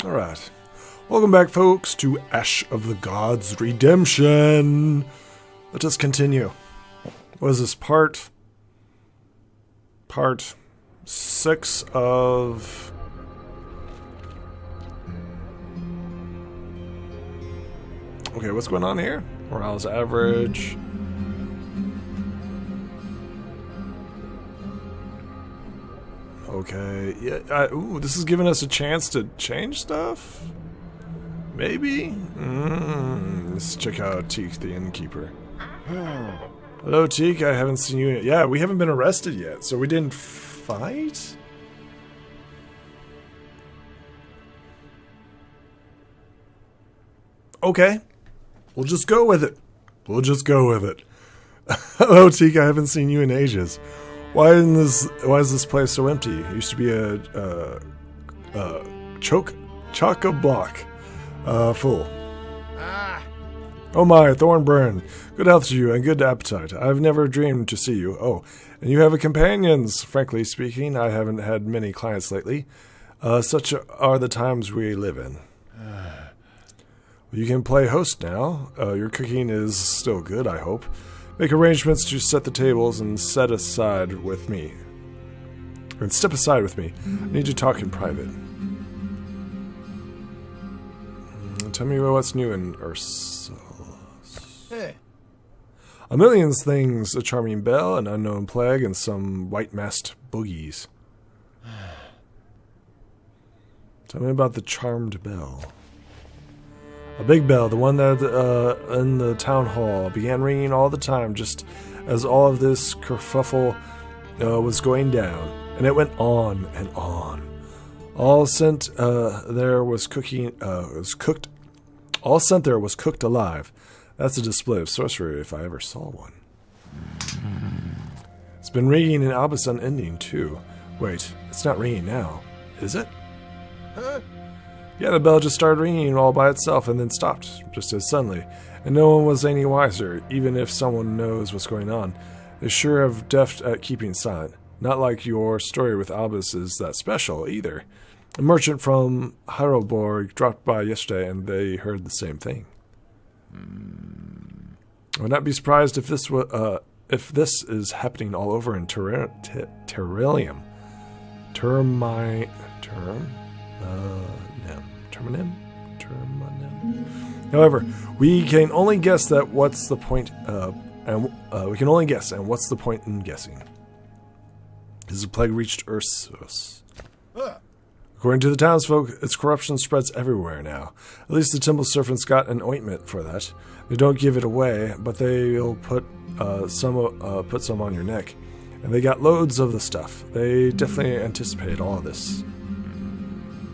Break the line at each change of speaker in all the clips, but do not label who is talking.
Alright. Welcome back, folks, to Ash of the Gods Redemption. Let us continue. What is this, part 6 of... Okay, what's going on here? Morale's average. Okay, yeah, ooh, this is giving us a chance to change stuff? Maybe? Let's check out Teak, the innkeeper. Hello, Teak, I haven't seen you yet. Yeah, we haven't been arrested yet, so we didn't fight? Okay, we'll just go with it. Hello, Teak, I haven't seen you in ages. Why is this place so empty? It used to be a chock-a-block full. Oh my, Thorn, good health to you and good appetite. I've never dreamed to see you. Oh, and you have a companions. Frankly speaking, I haven't had many clients lately. Such are the times we live in. You can play host now. Your cooking is still good, I hope. Make arrangements to set the tables and step aside with me. I need to talk in private. Tell me what's new in Ursus.
Hey.
A million things, a charming bell, an unknown plague, and some white-masked boogies. Tell me about the charmed bell. A big bell, the one that in the town hall, began ringing all the time just as all of this kerfuffle was going down. And it went on and on. All sent there was cooked alive. That's a display of sorcery if I ever saw one. It's been ringing in Albus unending too. Wait, it's not ringing now, is it?
Huh?
Yeah, the bell just started ringing all by itself and then stopped, just as suddenly. And no one was any wiser, even if someone knows what's going on. They sure have deft at keeping silent. Not like your story with Albus is that special, either. A merchant from Heidelberg dropped by yesterday, and they heard the same thing. I would not be surprised if this is happening all over in Terrarium. Terminum? However, we can only guess that what's the point, and what's the point in guessing? Has the plague reached Ursus? According to the townsfolk, its corruption spreads everywhere now. At least the temple servants got an ointment for that. They don't give it away, but they'll put some on your neck. And they got loads of the stuff. They definitely anticipate all of this.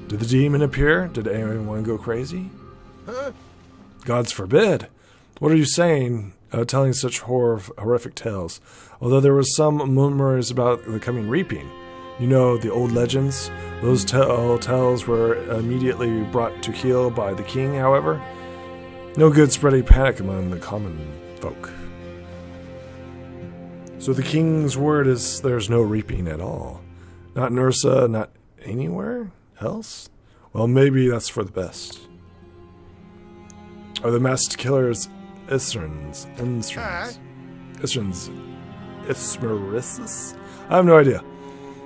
Did the demon appear? Did anyone go crazy?
Huh?
Gods forbid! What are you saying, telling such horrific tales? Although there was some murmurs about the coming reaping. You know, the old legends? Those tales were immediately brought to heel by the king, however. No good spreading panic among the common folk. So the king's word is there's no reaping at all. Not in Ursa, not anywhere else? Well, maybe that's for the best. Are the masked killers Isrins? I have no idea.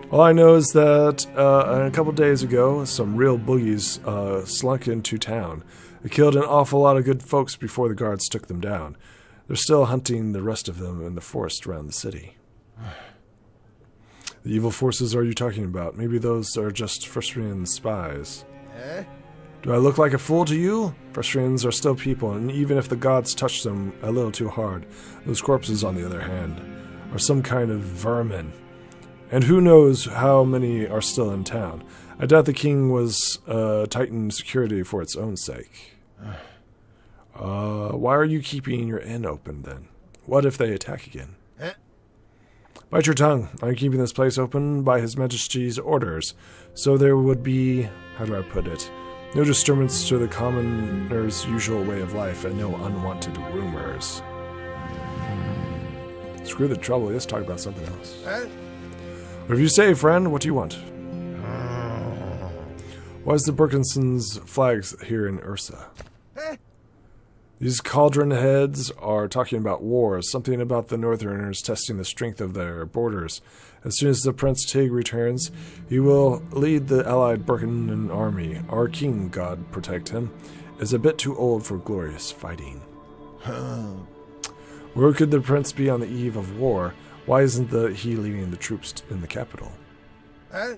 All I know is that a couple days ago, some real boogies slunk into town. They killed an awful lot of good folks before the guards took them down. They're still hunting the rest of them in the forest around the city. The evil forces are you talking about? Maybe those are just Frustrian spies. Do I look like a fool to you? Frustrians are still people, and even if the gods touch them a little too hard, those corpses, on the other hand, are some kind of vermin. And who knows how many are still in town. I doubt the king was tightened security for its own sake. Why are you keeping your inn open, then? What if they attack again? Bite your tongue. I'm keeping this place open by His Majesty's orders, so there would be, how do I put it, no disturbance to the commoner's usual way of life and no unwanted rumors. Screw the trouble, let's talk about something else. Whatever you say, friend, what do you want? Why is the Birkinson's flags here in Ursa?
Eh?
These cauldron heads are talking about wars, something about the Northerners testing the strength of their borders. As soon as the Prince Tig returns, he will lead the allied Birkenan army. Our king, God protect him, is a bit too old for glorious fighting. Where could the prince be on the eve of war? Why isn't he leading the troops in the capital?
Eh?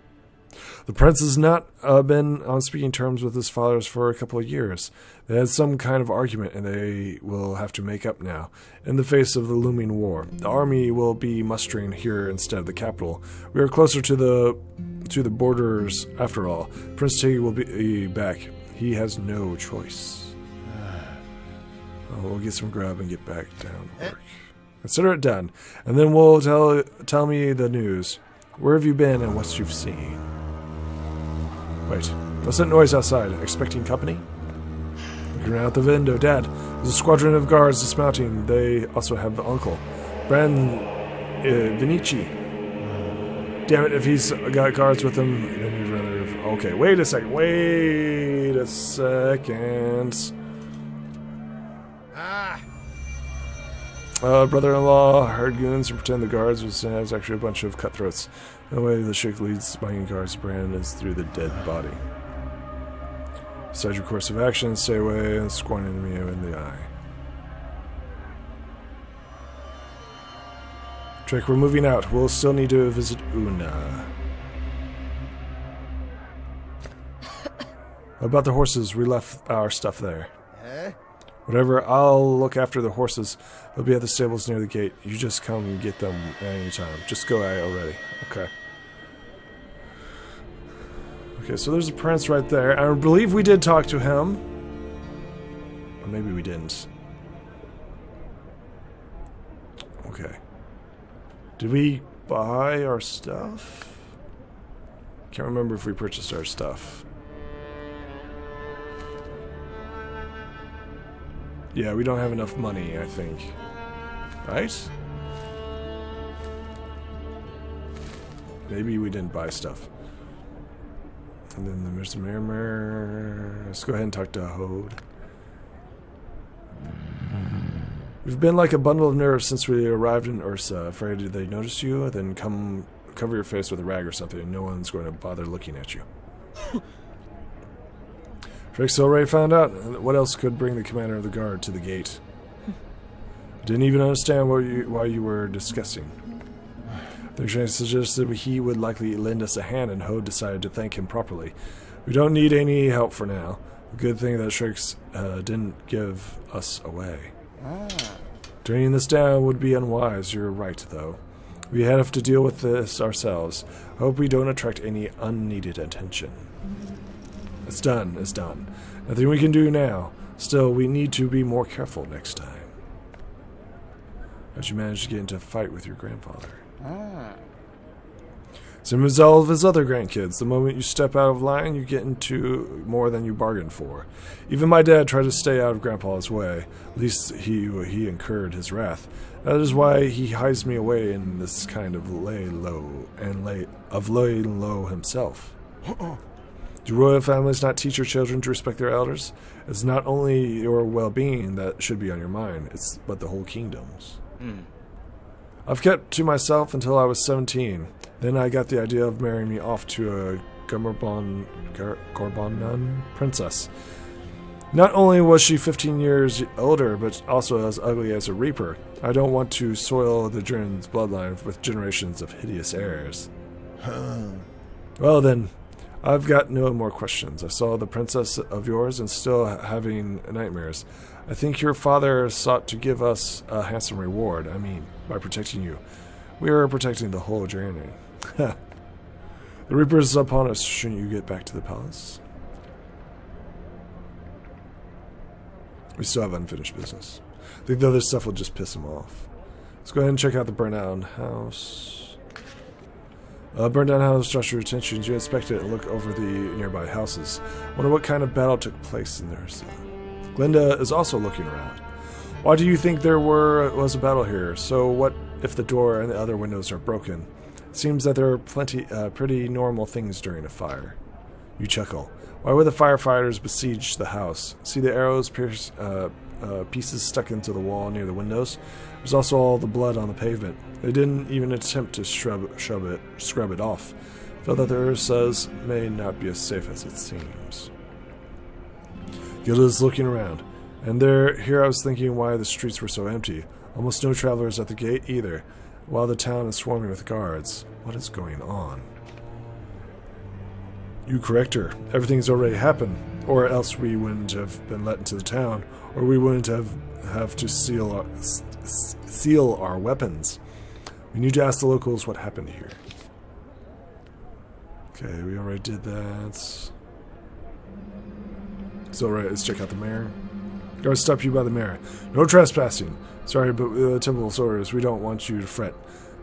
The prince has not been on speaking terms with his fathers for a couple of years. They had some kind of argument, and they will have to make up now. In the face of the looming war, the army will be mustering here instead of the capital. We are closer to the borders after all. Prince Tig will be back. He has no choice. We'll get some grub and get back down to work. Consider it done, and then we'll tell me the news. Where have you been and what you've seen? Wait, what's that noise outside? Expecting company? Looking around out the window, Dad. There's a squadron of guards dismounting. They also have the uncle, Bran Vinici. Damn it! If he's got guards with him, then he'd rather. Okay, wait a second. Wait a second. Brother-in-law hired goons to pretend the guards was actually a bunch of cutthroats. The way the Sheikh leads buying guards brand is through the dead body. Decide your course of action, stay away, and scorn an enemy in the eye. Drake, we're moving out. We'll still need to visit Una. About the horses, we left our stuff there.
Eh?
Whatever, I'll look after the horses. They'll be at the stables near the gate. You just come and get them at any time. Just go already. Okay. Okay, so there's a prince right there. I believe we did talk to him. Or maybe we didn't. Okay. Did we buy our stuff? Can't remember if we purchased our stuff. Yeah, we don't have enough money, I think. Right? Maybe we didn't buy stuff. And then there's the mirror. Let's go ahead and talk to Hode. We've been like a bundle of nerves since we arrived in Ursa. Afraid they notice you, then come cover your face with a rag or something, and no one's going to bother looking at you. Drake's already found out. What else could bring the commander of the guard to the gate? Didn't even understand why you were discussing. The Drake suggested he would likely lend us a hand, and Hode decided to thank him properly. We don't need any help for now. A good thing that Shrix didn't give us away. Turning this down would be unwise. You're right, though. We have to deal with this ourselves. Hope we don't attract any unneeded attention. It's done. It's done. Nothing we can do now. Still, we need to be more careful next time. How'd you manage to get into a fight with your grandfather? Same as all of his other grandkids. The moment you step out of line, you get into more than you bargained for. Even my dad tried to stay out of Grandpa's way. At least he incurred his wrath. That is why he hides me away in this kind of lay low himself. Do royal families not teach your children to respect their elders? It's not only your well-being that should be on your mind, but the whole kingdom's. I've kept to myself until I was 17. Then I got the idea of marrying me off to a Gorbonan princess. Not only was she 15 years older, but also as ugly as a reaper. I don't want to soil the Drin's bloodline with generations of hideous heirs. Well then, I've got no more questions. I saw the princess of yours and still having nightmares. I think your father sought to give us a handsome reward. I mean, by protecting you. We are protecting the whole journey. The Reaper is upon us. Shouldn't you get back to the palace? We still have unfinished business. I think the other stuff will just piss him off. Let's go ahead and check out the burnt-down house. Burnt-down house draws your attention. You inspect it and look over the nearby houses. Wonder what kind of battle took place in there. Glinda is also looking around. Why do you think there was a battle here? So what if the door and the other windows are broken? It seems that there are pretty normal things during a fire. You chuckle. Why would the firefighters besiege the house? See the arrows pierce pieces stuck into the wall near the windows? There's also all the blood on the pavement. They didn't even attempt to scrub it off. Feel that the Ursas may not be as safe as it seems. Gilda's looking around, and here I was thinking why the streets were so empty. Almost no travelers at the gate either, while the town is swarming with guards. What is going on? You correct her. Everything's already happened, or else we wouldn't have been let into the town, or we wouldn't have to seal our weapons. We need to ask the locals what happened here. Okay, we already did that. It's alright, let's check out the mayor. Guards stop you by the mayor. No trespassing. Sorry, but the temple's orders, we don't want you to fret.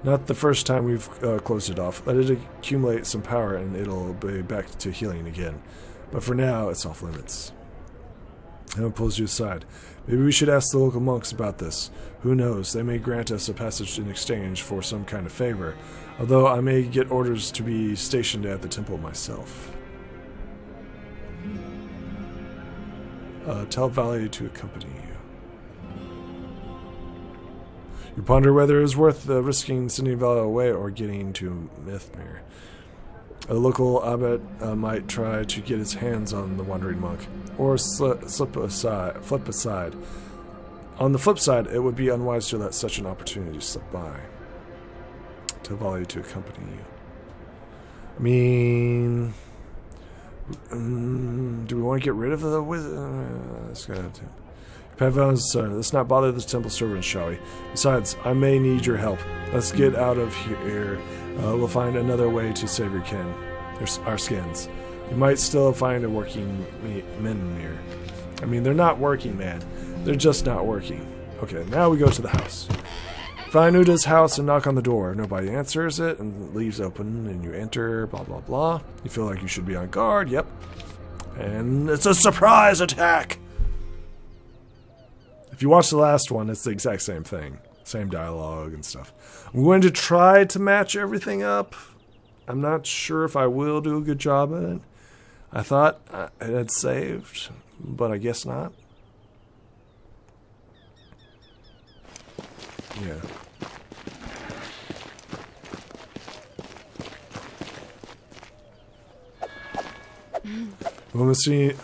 Not the first time we've closed it off. Let it accumulate some power and it'll be back to healing again. But for now, it's off limits. Emma pulls you aside. Maybe we should ask the local monks about this. Who knows, they may grant us a passage in exchange for some kind of favor. Although I may get orders to be stationed at the temple myself. Tell Valley to accompany you. You ponder whether it is worth risking sending Valley away or getting to Mythmere. A local abbot might try to get his hands on the wandering monk, or flip aside. On the flip side, it would be unwise to let such an opportunity slip by. Tell Valley to accompany you. I mean, do we want to get rid of the wizard? Let's not bother the temple servants, shall we? Besides, I may need your help. Let's get out of here. We'll find another way to save our skins. We might still find a working men here. I mean, they're not working, man. They're just not working. Okay, now we go to the house. Find Uda's house and knock on the door. Nobody answers it, and it leaves open, and you enter, blah, blah, blah. You feel like you should be on guard, yep. And it's a surprise attack! If you watch the last one, it's the exact same thing. Same dialogue and stuff. I'm going to try to match everything up. I'm not sure if I will do a good job at it. I thought it had saved, but I guess not. Yeah.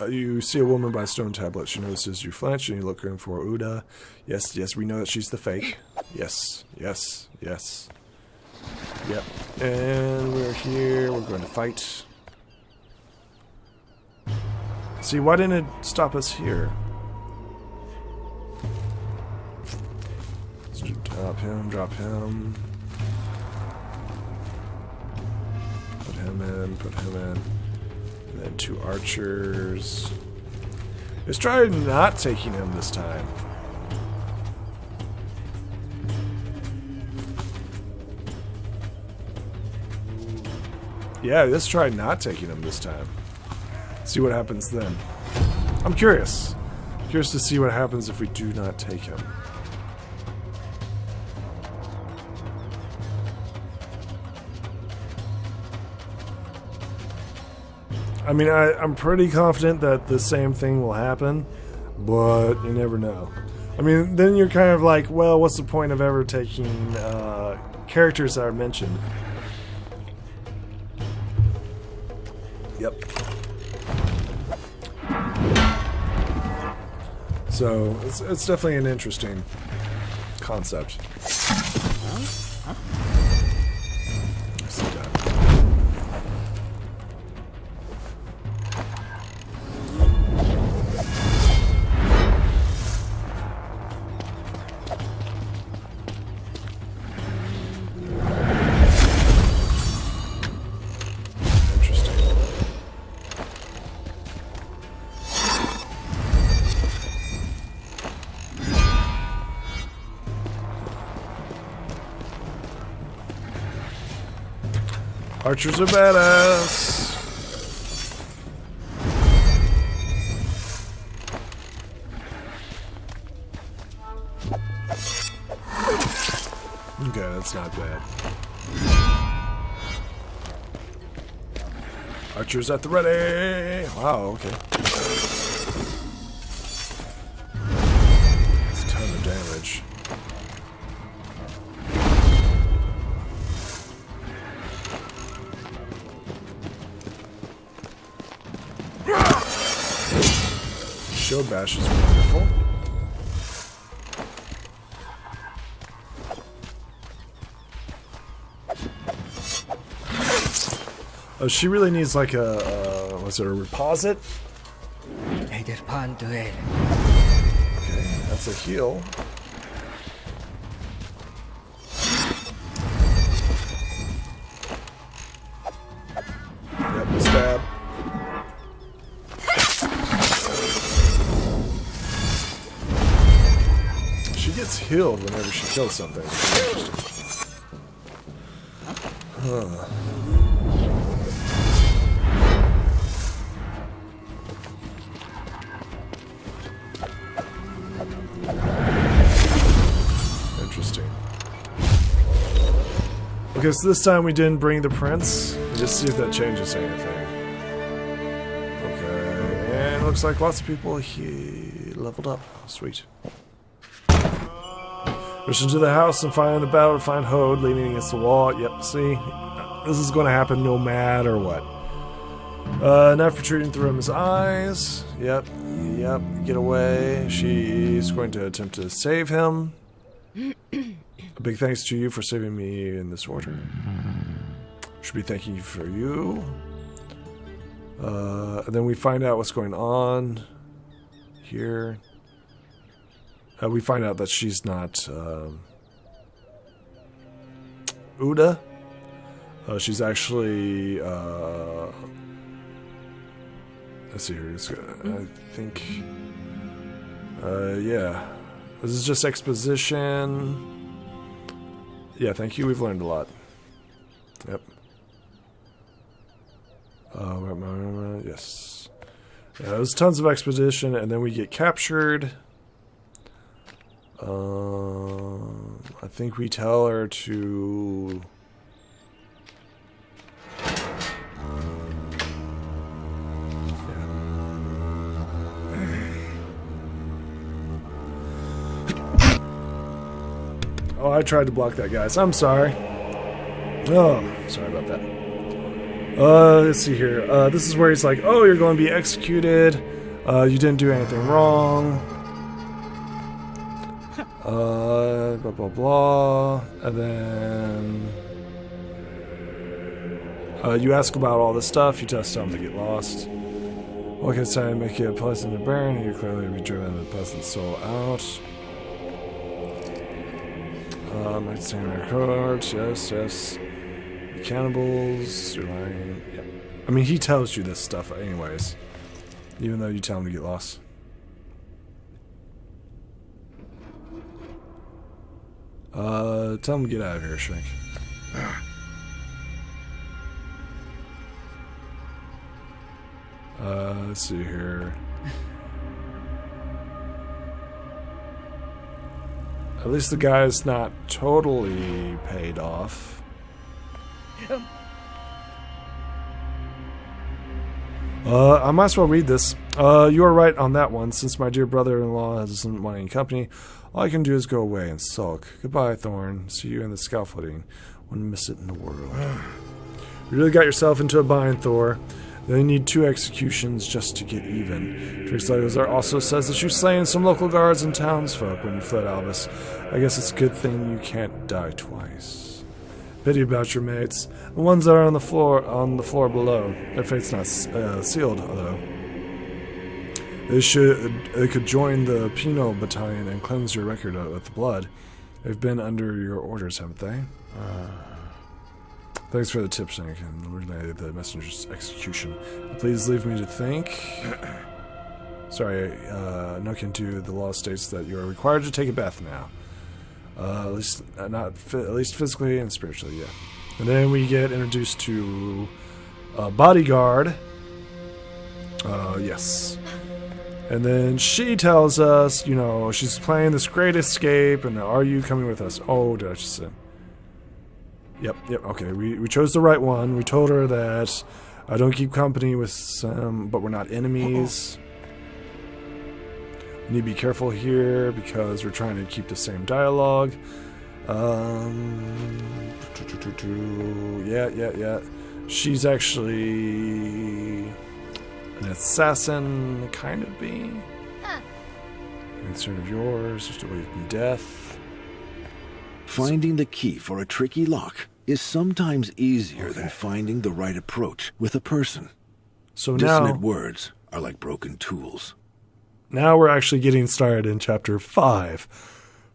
You see a woman by a stone tablet. She notices you flinch and you look in for Uda. Yes, yes, we know that she's the fake. Yes, yes, yes. Yep. And we're here. We're going to fight. See, why didn't it stop us here? Let's drop him, drop him. Put him in, put him in. And then 2 archers. Let's try not taking him this time. Yeah, let's try not taking him this time. See what happens then. I'm curious. Curious to see what happens if we do not take him. I mean, I'm pretty confident that the same thing will happen, but you never know. I mean, then you're kind of like, well, what's the point of ever taking characters that are mentioned? Yep. So, it's definitely an interesting concept. Archers are badass. Okay, that's not bad. Archers at the ready! Wow, okay. That's a ton of damage. Shield bash is wonderful. Oh, she really needs like a, what's it, a reposit? Okay, that's a heal. Yep, stab. She gets healed whenever she kills something. Huh. Okay, so this time we didn't bring the prince. Just see if that changes anything. Okay, and it looks like lots of people he leveled up. Sweet. Rush into the house and find the battle to find Hode leaning against the wall. Yep, see? This is going to happen no matter what. Knife protruding through his eyes. Yep, get away. She's going to attempt to save him. A big thanks to you for saving me in this order. Should be thanking you for you. And then we find out what's going on here. We find out that she's not Uda. She's actually let's see here. I think yeah. This is just exposition. Yeah, thank you. We've learned a lot. Yep. Yes. Yeah, there's tons of expedition, and then we get captured. I think we tell her to... Oh, I tried to block that, guys. I'm sorry. Oh, sorry about that. Let's see here. This is where he's like, oh, you're going to be executed. You didn't do anything wrong. Blah, blah, blah. And then... you ask about all this stuff. You just tell him to get lost. What can I say? Make you pleasant to burn. You clearly be driven the pleasant soul out. Might say records, yes. The cannibals, you're lying. Yep. I mean, he tells you this stuff anyways. Even though you tell him to get lost. Tell him to get out of here, Shrink. Let's see here. At least the guy's not totally paid off. I might as well read this. You are right on that one. Since my dear brother-in-law doesn't want any company, all I can do is go away and sulk. Goodbye, Thorn. See you in the scaffolding. Wouldn't miss it in the world. You really got yourself into a bind, Thor. They need 2 executions just to get even. Trixlagos also says that you slain some local guards and townsfolk when you fled Albus. I guess it's a good thing you can't die twice. Pity about your mates. The ones that are on the floor below. Their fate's not sealed, though. They could join the Pino battalion and cleanse your record with the blood. They've been under your orders, haven't they? Thanks for the tips, Nick, and relay the messenger's execution. Please leave me to think. Sorry, Nokin 2, the law states that you are required to take a bath now. At least physically and spiritually, yeah. And then we get introduced to a bodyguard. Yes. And then she tells us, you know, she's planning this great escape, and are you coming with us? Oh, did I just say? Yep, okay, we chose the right one. We told her that Don't keep company with some, but we're not enemies. We need to be careful here because we're trying to keep the same dialogue. Yeah. She's actually an assassin, kind of being. Concern of yours, just awaiting death.
Finding the key for a tricky lock is sometimes easier than finding the right approach with a person.
So
Dissonant words are like broken tools.
Now we're actually getting started in chapter 5.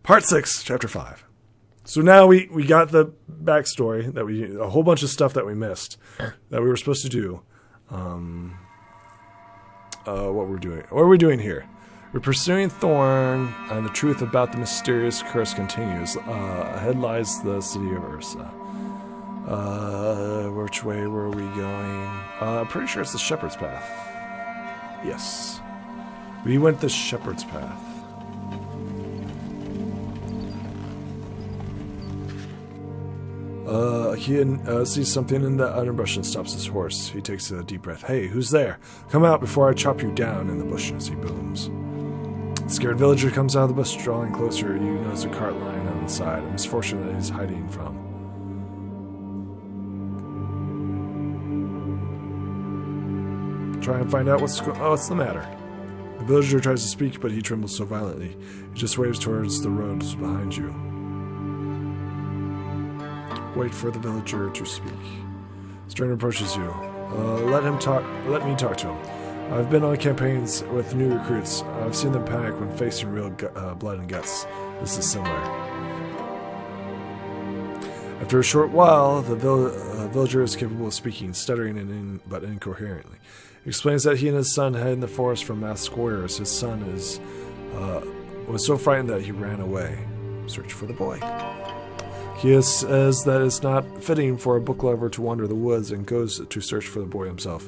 Part 6, chapter 5. So now we got the backstory, a whole bunch of stuff that we missed, that we were supposed to do. What are we doing here? We're pursuing Thorn, and the truth about the mysterious curse continues. Ahead lies the city of Ursa. Which way were we going? I'm pretty sure it's the Shepherd's Path. Yes. We went the Shepherd's Path. He sees something in the underbrush and stops his horse. He takes a deep breath. Hey, who's there? Come out before I chop you down in the bushes, he booms. The scared villager comes out of the bush, drawing closer. You notice a cart lying on the side, a misfortune that he's hiding from. Try and find out what's the matter. The villager tries to speak, but he trembles so violently. He just waves towards the roads behind you. Wait for the villager to speak. Stranger approaches you. Let me talk to him. I've been on campaigns with new recruits. I've seen them panic when facing real blood and guts. This is similar. After a short while, the villager is capable of speaking, stuttering but incoherently. He explains that he and his son hid in the forest from masked warriors. His son was so frightened that he ran away. Search for the boy. He says that it's not fitting for a book lover to wander the woods and goes to search for the boy himself.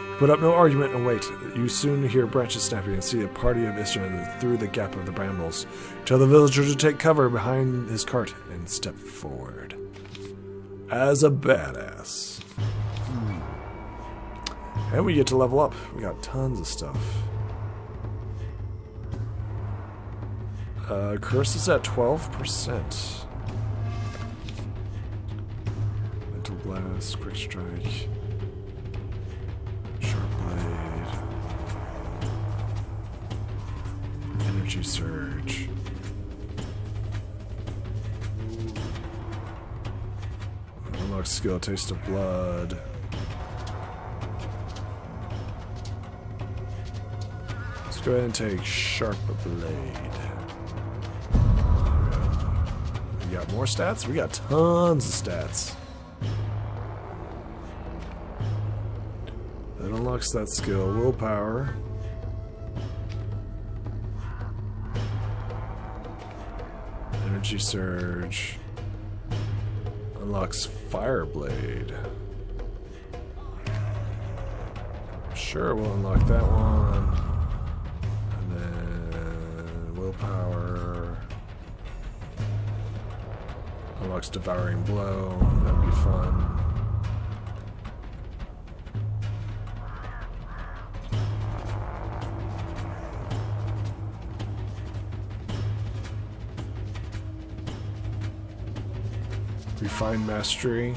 You put up no argument and wait. You soon hear branches snapping and see a party of Israelites through the gap of the brambles. Tell the villager to take cover behind his cart and step forward. As a badass. And we get to level up. We got tons of stuff. Curse is at 12%. Blast, quick strike, sharp blade, energy surge. Unlock skill, taste of blood. Let's go ahead and take sharp blade. We got more stats? We got tons of stats. That unlocks that skill. Willpower. Energy surge. Unlocks Fireblade. Sure, we'll unlock that one. And then willpower. Unlocks Devouring Blow. That'd be fun. Refine Mastery.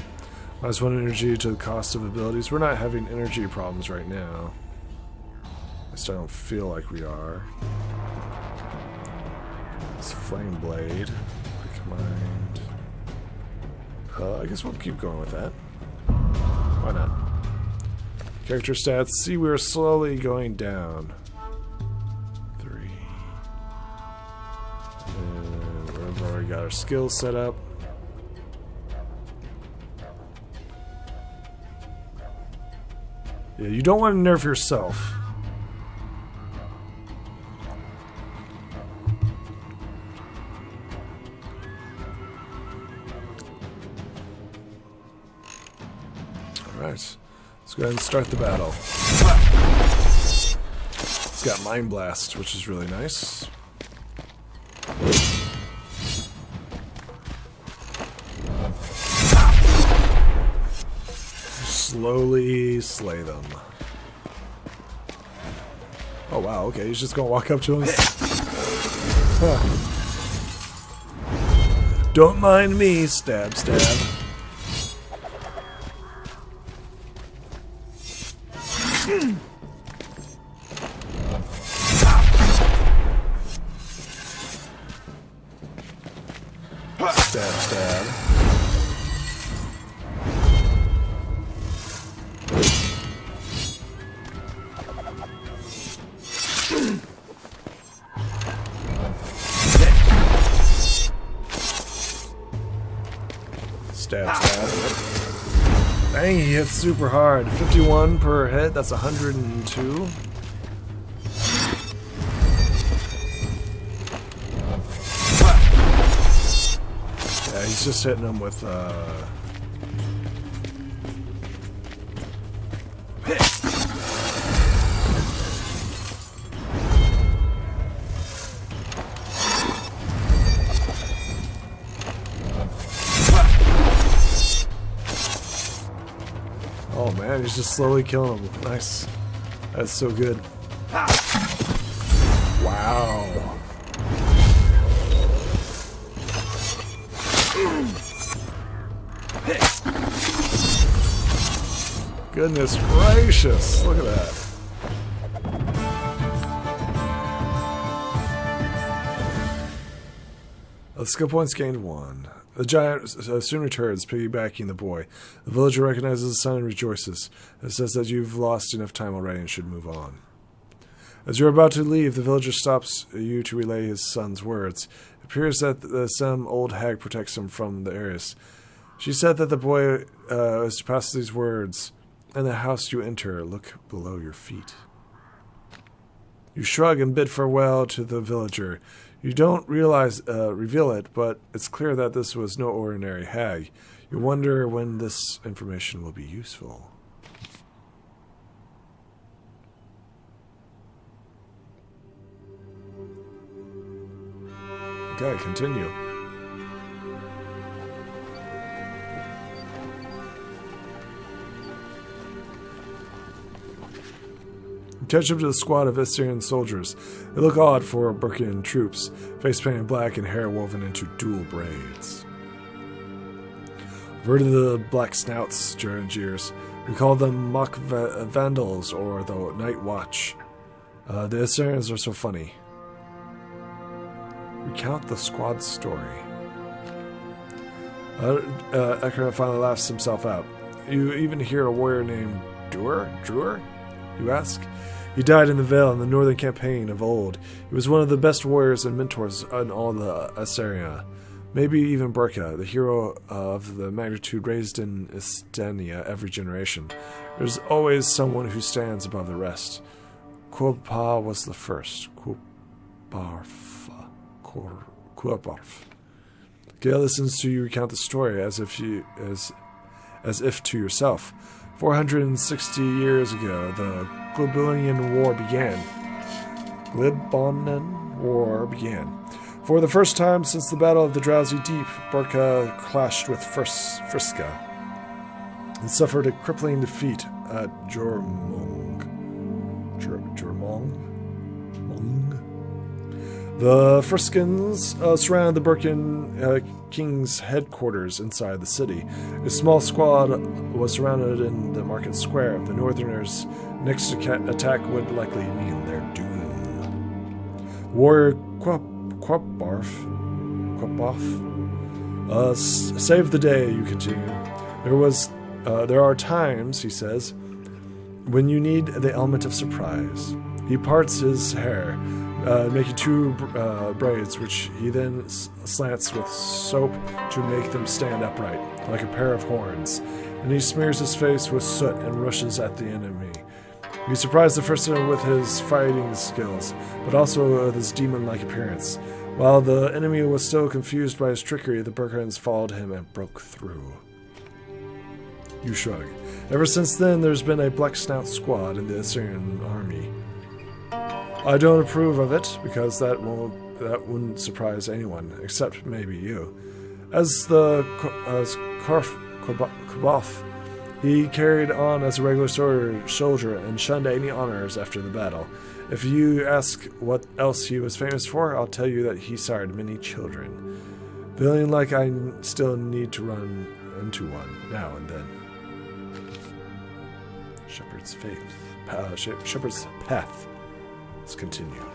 Minus 1 energy to the cost of abilities. We're not having energy problems right now. At least I don't feel like we are. It's Flame Blade. Quick Mind. I guess we'll keep going with that. Why not? Character stats. See, we're slowly going down. 3. And we've already got our skills set up. Yeah, you don't want to nerf yourself. Alright. Let's go ahead and start the battle. It's got Mind Blast, which is really nice. slowly slay them. Oh wow, okay, he's just gonna walk up to him. Huh. Don't mind me, stab, stab. Stab, stab. Stab, stab. Dang, he hits super hard. 51 per hit, that's 102. Yeah, he's just hitting him with, Oh man, he's just slowly killing him. Nice. That's so good. Wow. Goodness gracious, look at that. The skill points gained 1. The giant soon returns, piggybacking the boy. The villager recognizes his son and rejoices. It says that you've lost enough time already and should move on. As you're about to leave, the villager stops you to relay his son's words. It appears that some old hag protects him from the heiress. She said that the boy is to pass these words. In the house you enter, look below your feet. You shrug and bid farewell to the villager. You don't reveal it, but it's clear that this was no ordinary hag. You wonder when this information will be useful. Okay, continue. Catch up to the squad of Assyrian soldiers. They look odd for Burkian troops, face painted black and hair woven into dual braids. Word of the Black Snouts, Jared jeers. We call them mock vandals or the Night Watch. The Assyrians are so funny. Recount the squad's story. Ekron finally laughs himself out. You even hear a warrior named Druer, you ask? He died in the Vale in the northern campaign of old. He was one of the best warriors and mentors in all the Assyria. Maybe even Burka, the hero of the magnitude raised in Istania every generation. There's always someone who stands above the rest. Quopa was the first. Quoparf. Gale listens to you recount the story as if to yourself. 460 years ago, the Glibonian War began. For the first time since the Battle of the Drowsy Deep, Burka clashed with Friska and suffered a crippling defeat at Jormung. The Friskans surrounded the Burkan king's headquarters inside the city. A small squad was surrounded in the market square. The northerners' next attack would likely mean their doom. Warrior Quabarf saved the day, you continue. There are times, he says, when you need the element of surprise. He parts his hair, making two braids, which he then slants with soap to make them stand upright, like a pair of horns. And he smears his face with soot and rushes at the enemy. He surprised the first one with his fighting skills, but also with his demon-like appearance. While the enemy was still confused by his trickery, the Burkans followed him and broke through. You shrug. Ever since then, there's been a Black Snout squad in the Assyrian army. I don't approve of it, because that wouldn't surprise anyone, except maybe you. As the Kaboth He carried on as a regular soldier and shunned any honors after the battle. If you ask what else he was famous for, I'll tell you that he sired many children. Feeling like I still need to run into one now and then. Shepherd's Shepherd's Path. Let's continue.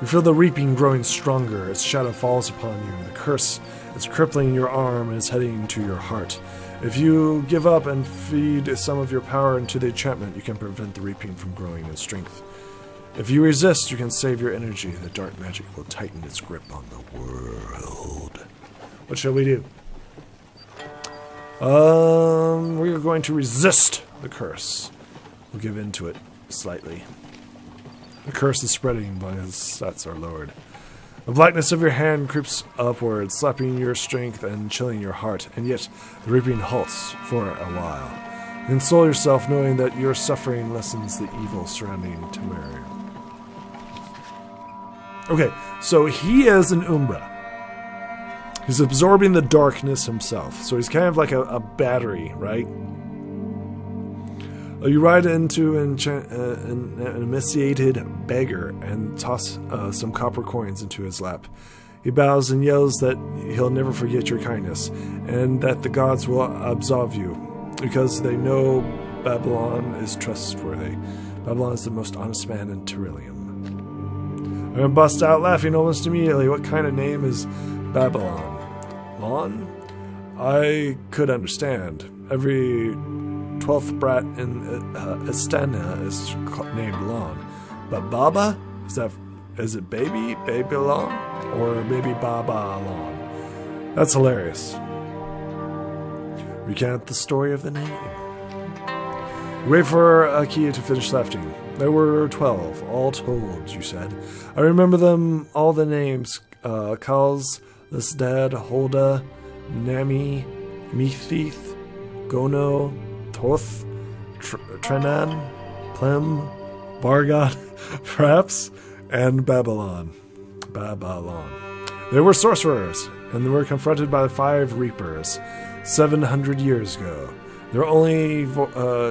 You feel the reaping growing stronger. Its shadow falls upon you. The curse is crippling your arm and is heading to your heart. If you give up and feed some of your power into the enchantment, you can prevent the reaping from growing in strength. If you resist, you can save your energy. The dark magic will tighten its grip on the world. What shall we do? We are going to resist the curse. We'll give in to it slightly. The curse is spreading, but his stats are lowered. The blackness of your hand creeps upward, slapping your strength and chilling your heart, and yet the reaping halts for a while. Console yourself knowing that your suffering lessens the evil surrounding Temerium. Okay, so he is an Umbra. He's absorbing the darkness himself, so he's kind of like a battery, right? You ride into an emaciated beggar and toss some copper coins into his lap. He bows and yells that he'll never forget your kindness, and that the gods will absolve you, because they know Babylon is trustworthy. Babylon is the most honest man in Tyrillium. I'm going to bust out laughing almost immediately. What kind of name is Babylon? Lon? I could understand. Every 12th brat in Astana is named Lon. But Baba? Is it baby? Baby Lon? Or maybe Baba Lon? That's hilarious. Recount the story of the name. Wait for Akia to finish laughing. There were 12, all told, you said. I remember them, all the names. Kals, Lisdad, Holda, Nami, Meathith, Gono, Toth, Trenan, Plem, Bargot, perhaps, and Babylon. They were sorcerers, and they were confronted by the 5 Reapers 700 years ago. Their only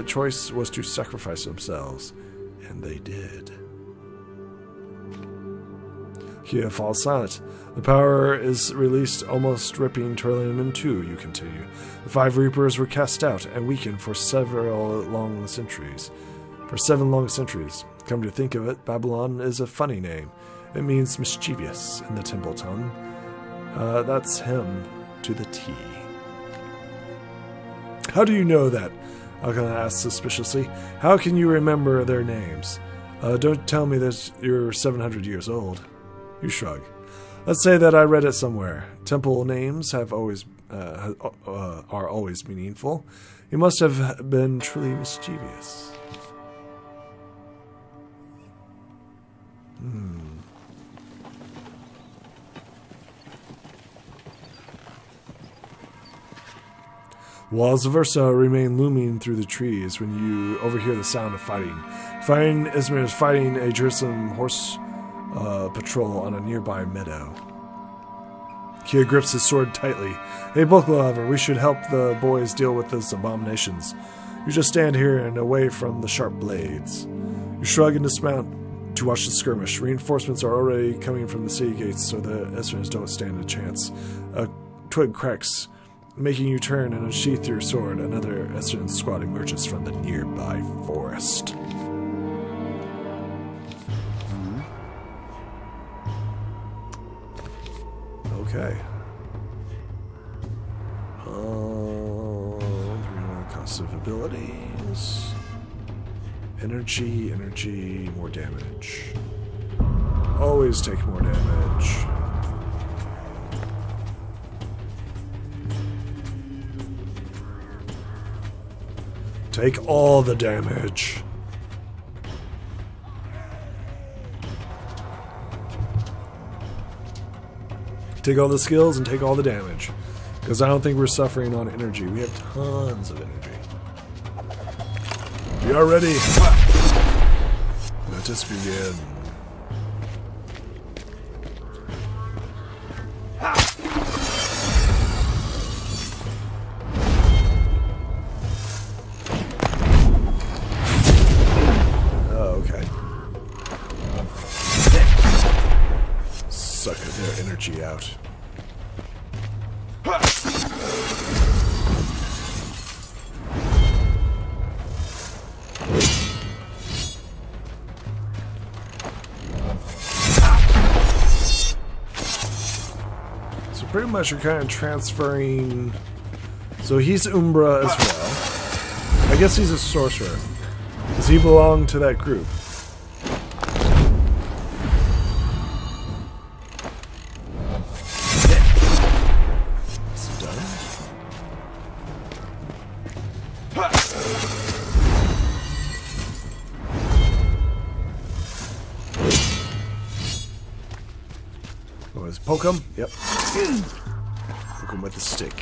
choice was to sacrifice themselves, and they did. Kia falls silent. The power is released, almost ripping Tyrillium in two, you continue. The 5 Reapers were cast out and weakened for 7 long centuries. Come to think of it, Babylon is a funny name. It means mischievous in the temple tongue. That's him to the T. How do you know that? Alcana asked suspiciously. How can you remember their names? Don't tell me that you're 700 years old. You shrug. Let's say that I read it somewhere. Temple names are always meaningful. You must have been truly mischievous. Walls of Ursa remain looming through the trees when you overhear the sound of fighting. Find Ismir is fighting a Jerusalem horse patrol on a nearby meadow. Kia grips his sword tightly. Hey, Booklover, we should help the boys deal with those abominations. You just stand here and away from the sharp blades. You shrug and dismount to watch the skirmish. Reinforcements are already coming from the city gates, so the Esrins don't stand a chance. A twig cracks, making you turn and unsheath your sword. Another Esrin squad emerges from the nearby forest. Okay. Cost of abilities. Energy, more damage. Always take more damage. Take all the damage. Take all the skills and take all the damage. Because I don't think we're suffering on energy. We have tons of energy. We are ready. Let us begin. out. So pretty much you're kind of transferring... So he's Umbra as well. I guess he's a sorcerer. Does he belong to that group? Poke him? Yep. Poke him with the stick.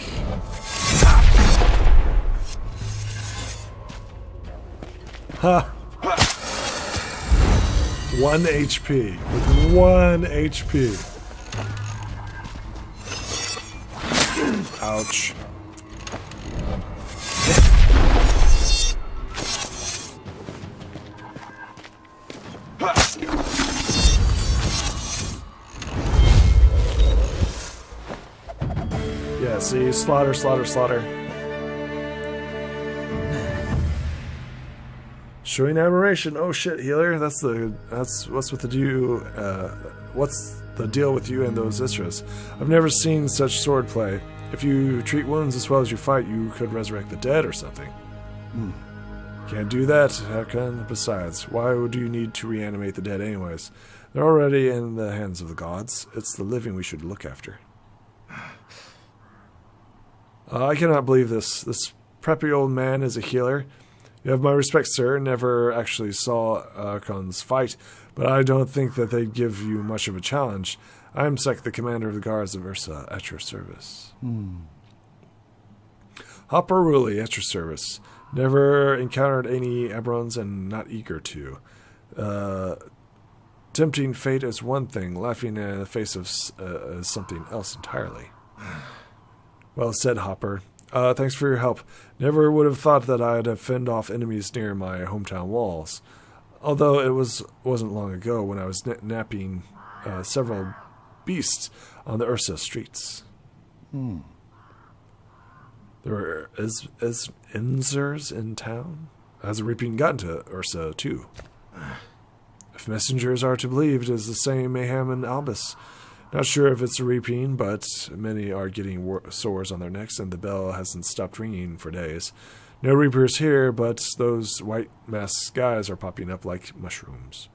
Ha! 1 HP. With 1 HP. Ouch. Yeah, see, slaughter, slaughter, slaughter. Showing aberration. Oh shit, healer. That's what's with the what's the deal with you and those Istras? I've never seen such swordplay. If you treat wounds as well as you fight, you could resurrect the dead or something. Can't do that. How can? Besides, why would you need to reanimate the dead anyways? They're already in the hands of the gods. It's the living we should look after. I cannot believe this. This preppy old man is a healer. You have my respect, sir. Never actually saw Archons fight, but I don't think that they'd give you much of a challenge. I am Sek, the commander of the guards of Ursa, at your service. Hopper Ruli, at your service. Never encountered any Eberons and not eager to. Tempting fate is one thing, laughing in the face of is something else entirely. Well said, Hopper. Thanks for your help. Never would have thought that I'd have fended off enemies near my hometown walls. Although it wasn't long ago when I was napping several beasts on the Ursa streets. There were Inzers in town. Has the reaping gotten to Ursa, too? If messengers are to believe, it is the same mayhem in Albus. Not sure if it's a reaping, but many are getting sores on their necks, and the bell hasn't stopped ringing for days. No reapers here, but those white masked guys are popping up like mushrooms.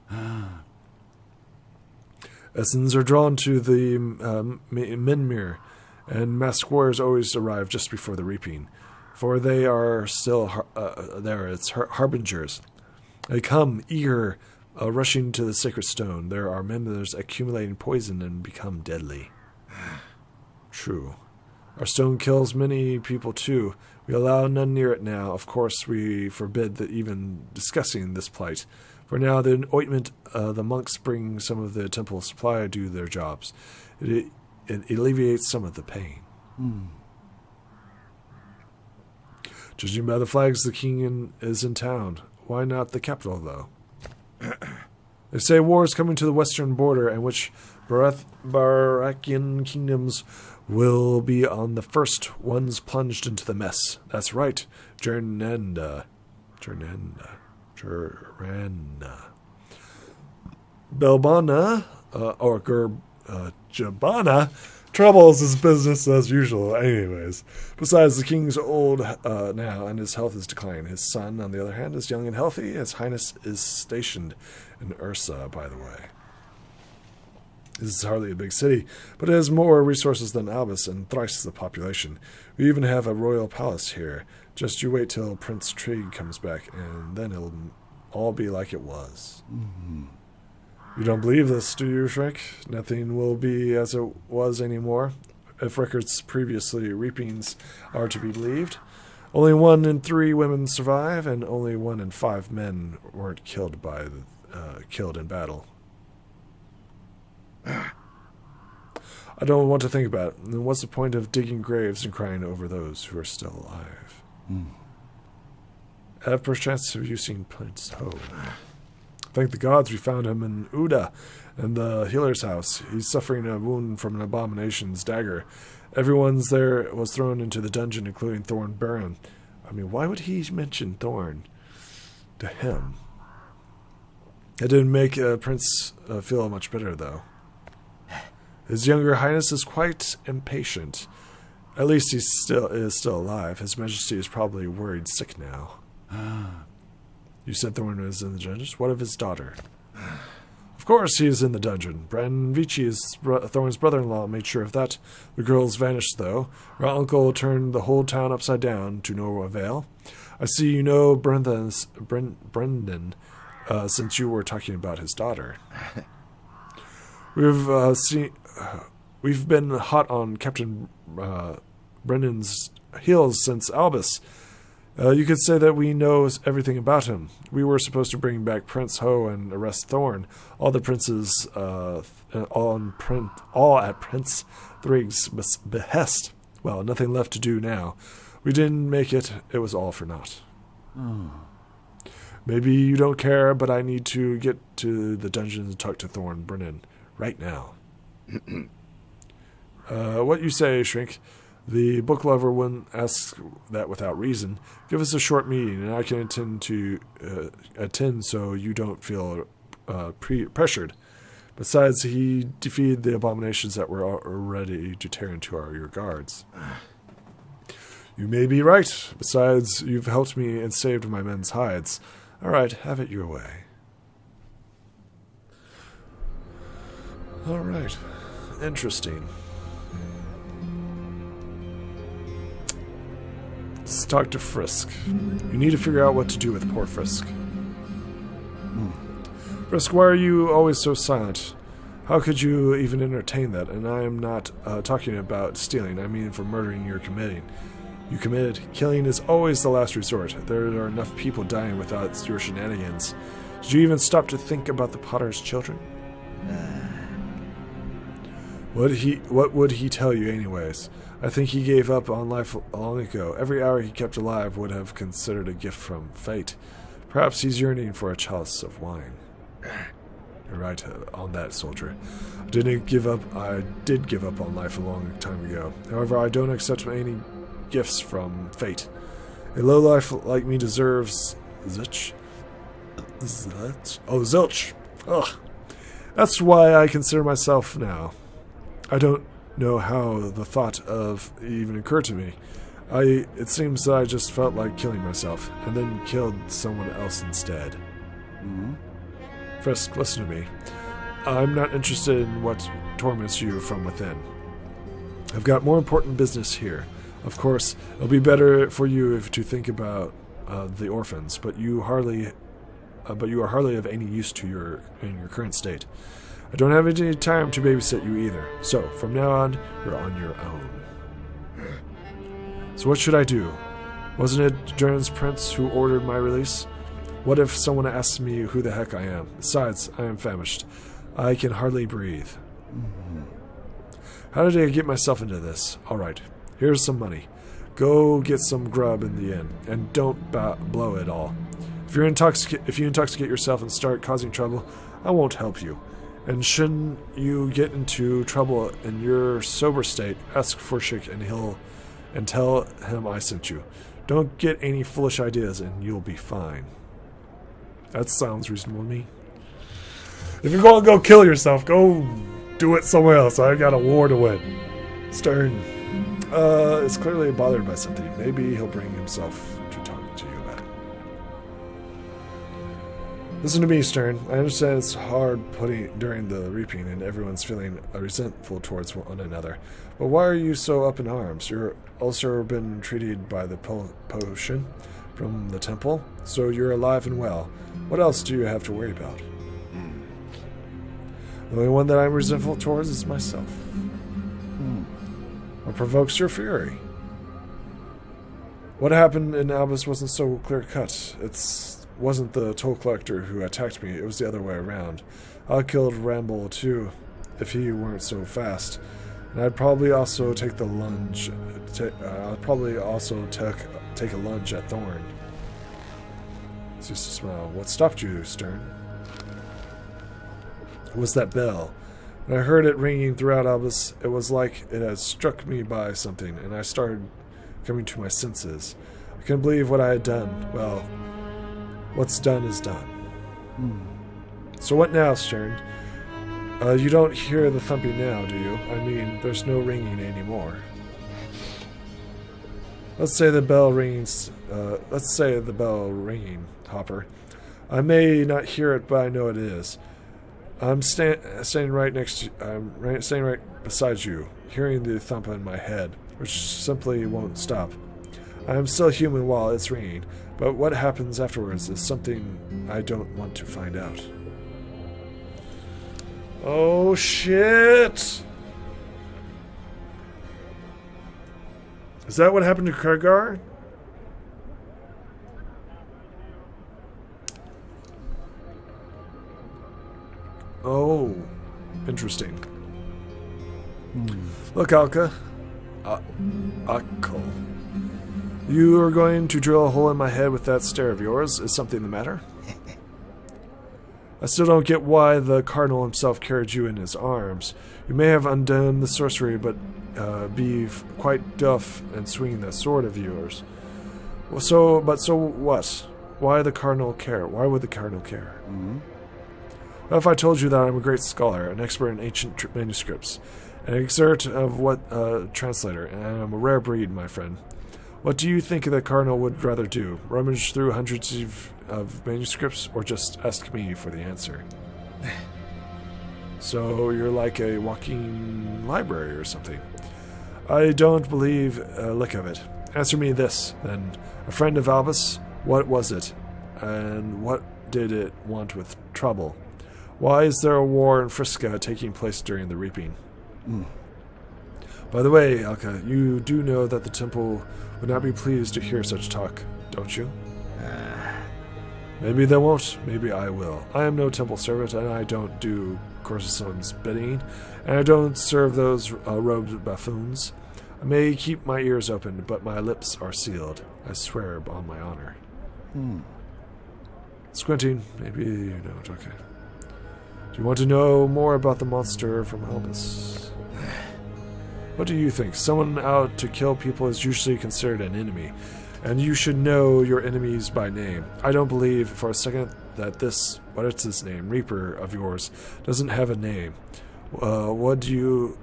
Essens are drawn to the Minmir, and masked warriors always arrive just before the reaping, for they are still there. It's harbingers. They come eager. Rushing to the sacred stone, there are members accumulating poison and become deadly. True. Our stone kills many people too. We allow none near it now. Of course, we forbid even discussing this plight. For now, the ointment the monks bring some of the temple supply do their jobs. It alleviates some of the pain. Judging by the flags, the king is in town. Why not the capital, though? They say war is coming to the western border, and which Barakian kingdoms will be on the first ones plunged into the mess. That's right, Jernanda. Belbana, or Jabana, troubles his business as usual, anyways. Besides, the king's old now, and his health is declining. His son, on the other hand, is young and healthy. His highness is stationed in Ursa, by the way. This is hardly a big city, but it has more resources than Albus and thrice the population. We even have a royal palace here. Just you wait till Prince Trig comes back, and then it'll all be like it was. You don't believe this, do you, Shrek? Nothing will be as it was anymore, if records previously reapings are to be believed. Only 1 in 3 women survive, and only 1 in 5 men weren't killed in battle. I don't want to think about it. Then what's the point of digging graves and crying over those who are still alive? Perchance have you seen Prince Ho? Thank the gods we found him in Uda, in the healer's house. He's suffering a wound from an abomination's dagger. Everyone's there was thrown into the dungeon, including Thorn Baron. I mean, why would he mention Thorn to him? It didn't make Prince feel much better, though. His younger highness is quite impatient. At least he is still alive. His majesty is probably worried sick now. You said Thorn is in the dungeon. What of his daughter? Of course he is in the dungeon. Bran Vici is Thorn's brother-in-law, made sure of that. The girl's vanished, though. Her uncle turned the whole town upside down, to no avail. I see you know Brendan, since you were talking about his daughter. We've been hot on Captain Brendan's heels since Albus. You could say that we know everything about him. We were supposed to bring back Prince Ho and arrest Thorn. All the princes, all at Prince Thrig's behest. Well, nothing left to do now. We didn't make it. It was all for naught. Maybe you don't care, but I need to get to the dungeon and talk to Thorn Brennan right now. What you say, Shrink? The book lover wouldn't ask that without reason. Give us a short meeting, and I can attend so you don't feel pressured. Besides, he defeated the abominations that were ready to tear into your guards. You may be right. Besides, you've helped me and saved my men's hides. All right, have it your way. All right. Interesting. Let's talk to Frisk. You need to figure out what to do with poor Frisk. Frisk, why are you always so silent? How could you even entertain that? And I am not talking about stealing. I mean for murdering you committed. Killing is always the last resort. There are enough people dying without your shenanigans. Did you even stop to think about the Potter's children? What would he tell you anyways? I think he gave up on life long ago. Every hour he kept alive would have considered a gift from fate. Perhaps he's yearning for a chalice of wine. You're right on that, soldier. I did give up on life a long time ago. However, I don't accept any gifts from fate. A lowlife like me deserves zilch. Oh, zilch. Ugh. That's why I consider myself now. I don't know how the thought of even occurred to me. It seems that I just felt like killing myself, and then killed someone else instead. Frisk, listen to me. I'm not interested in what torments you from within. I've got more important business here. Of course, it'll be better for you to think about the orphans, but you are hardly of any use in your current state. I don't have any time to babysit you either. So, from now on, you're on your own. So what should I do? Wasn't it Durin's prince who ordered my release? What if someone asks me who the heck I am? Besides, I am famished. I can hardly breathe. How did I get myself into this? Alright, here's some money. Go get some grub in the inn, and don't blow it all. If you intoxicate yourself and start causing trouble, I won't help you. And shouldn't you get into trouble in your sober state, ask for Shik and tell him I sent you. Don't get any foolish ideas and you'll be fine. That sounds reasonable to me. If you're going to go kill yourself, go do it somewhere else. I got a war to win. Stern is clearly bothered by something. Maybe he'll bring himself to talk to you about it. Listen to me, Stern. I understand it's hard during the reaping and everyone's feeling resentful towards one another. But why are you so up in arms? You're also been treated by the potion from the temple, so you're alive and well. What else do you have to worry about? The only one that I'm resentful towards is myself. What provokes your fury? What happened in Albus wasn't so clear-cut. It wasn't the toll collector who attacked me, it was the other way around. I killed Ramble too, if he weren't so fast. And I'd probably also take the lunge. I'd probably also take a lunge at Thorn. It's just a smile. What stopped you, Stern? was that bell. When I heard it ringing throughout Albus, it was like it had struck me by something, and I started coming to my senses. I couldn't believe what I had done. Well, what's done is done. So what now, Stern? You don't hear the thumping now, do you? I mean, there's no ringing anymore. Let's say the bell rings. Let's say the bell ringing, Hopper. I may not hear it, but I know it is. I'm standing right next to. Standing right beside you, hearing the thump in my head, which simply won't stop. I am still human while it's ringing, but what happens afterwards is something I don't want to find out. Oh shit! Is that what happened to Kregar? Oh, interesting. Look, Alka. Akko. You are going to drill a hole in my head with that stare of yours. Is something the matter? I still don't get why the Cardinal himself carried you in his arms. You may have undone the sorcery, but be quite deaf and swinging that sword of yours. So what? Why the Cardinal care? Why would the Cardinal care? Well, if I told you that I'm a great scholar, an expert in ancient manuscripts, an exert of what translator, and I'm a rare breed, my friend. What do you think the Cardinal would rather do? Rummage through hundreds of manuscripts, or just ask me for the answer? So you're like a walking library or something. I don't believe a lick of it. Answer me this, then. A friend of Albus, what was it? And what did it want with trouble? Why is there a war in Frisca taking place during the reaping? By the way, Alka, you do know that the temple would not be pleased to hear such talk, don't you? Maybe they won't, maybe I will. I am no temple servant, and I don't do Coruscant's bidding, and I don't serve those robed buffoons. I may keep my ears open, but my lips are sealed. I swear on my honor. Squinting, maybe you don't. Okay. Do you want to know more about the monster from Albus? What do you think? Someone out to kill people is usually considered an enemy, and you should know your enemies by name. I don't believe for a second that this, what's his name, Reaper of yours, doesn't have a name. What do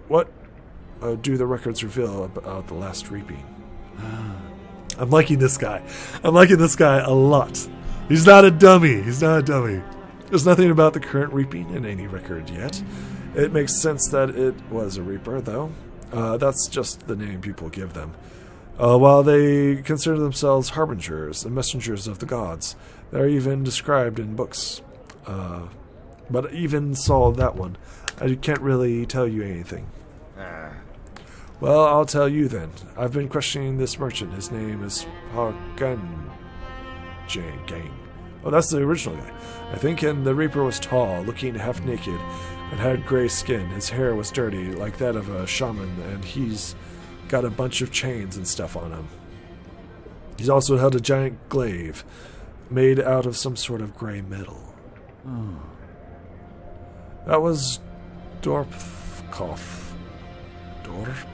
the records reveal about the last reaping? I'm liking this guy. I'm liking this guy a lot. He's not a dummy. He's not a dummy. There's nothing about the current reaping in any record yet. It makes sense that it was a reaper, though. That's just the name people give them. While they consider themselves harbingers and messengers of the gods, they're even described in books. But even saw that one, I can't really tell you anything. Well, I'll tell you then. I've been questioning this merchant. His name is Pargan Gang. Oh, that's the original guy, I think, and the Reaper was tall, looking half naked, and had gray skin. His hair was dirty, like that of a shaman, and he's got a bunch of chains and stuff on him. He's also held a giant glaive, made out of some sort of gray metal. That was Dorpkoff. Dorp.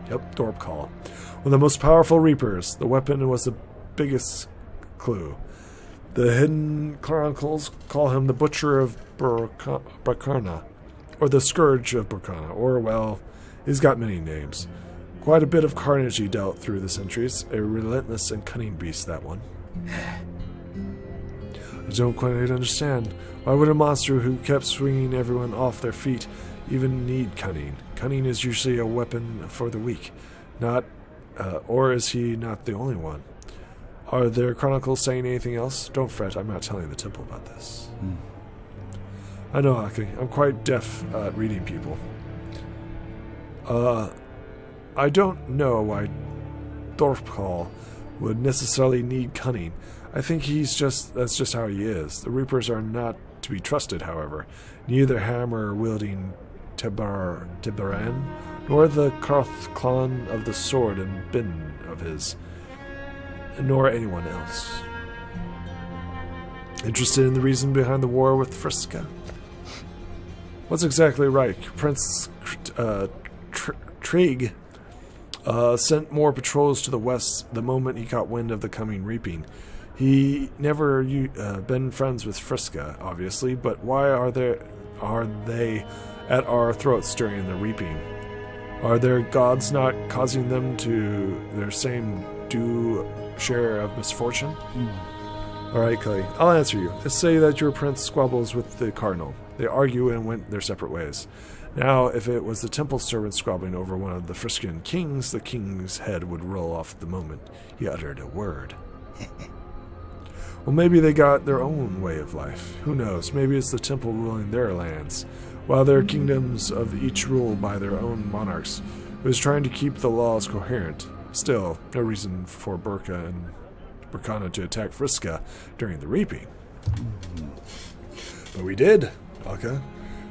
Yep, Dorpcall. One of the most powerful Reapers. The weapon was the biggest clue. The hidden chronicles call him the Butcher of Burkana, or the Scourge of Burkana, or, well, he's got many names. Quite a bit of carnage he dealt through the centuries. A relentless and cunning beast, that one. I don't quite understand. Why would a monster who kept swinging everyone off their feet even need cunning? Cunning is usually a weapon for the weak, or is he not the only one? Are their chronicles saying anything else? Don't fret, I'm not telling the temple about this. I know, Aki. I'm quite deaf at reading people. I don't know why Thorpcall would necessarily need cunning. I think that's just how he is. The Reapers are not to be trusted, however. Neither hammer-wielding Tibaran, nor the Karth clan of the sword and bin of his. nor anyone else. Interested in the reason behind the war with Friska? What's exactly right? Prince Trig sent more patrols to the west the moment he caught wind of the coming reaping. He never been friends with Friska, obviously, but why are they at our throats during the reaping? Are their gods not causing them to their same due share of misfortune? Alright, Clay, I'll answer you. Let's say that your prince squabbles with the cardinal. They argue and went their separate ways. Now, if it was the temple servant squabbling over one of the Friscan kings, the king's head would roll off the moment he uttered a word. Well, maybe they got their own way of life. Who knows? Maybe it's the temple ruling their lands, while their kingdoms of each rule by their own monarchs, who is trying to keep the laws coherent. Still, no reason for Burka and Burkana to attack Friska during the reaping. But we did, Alka.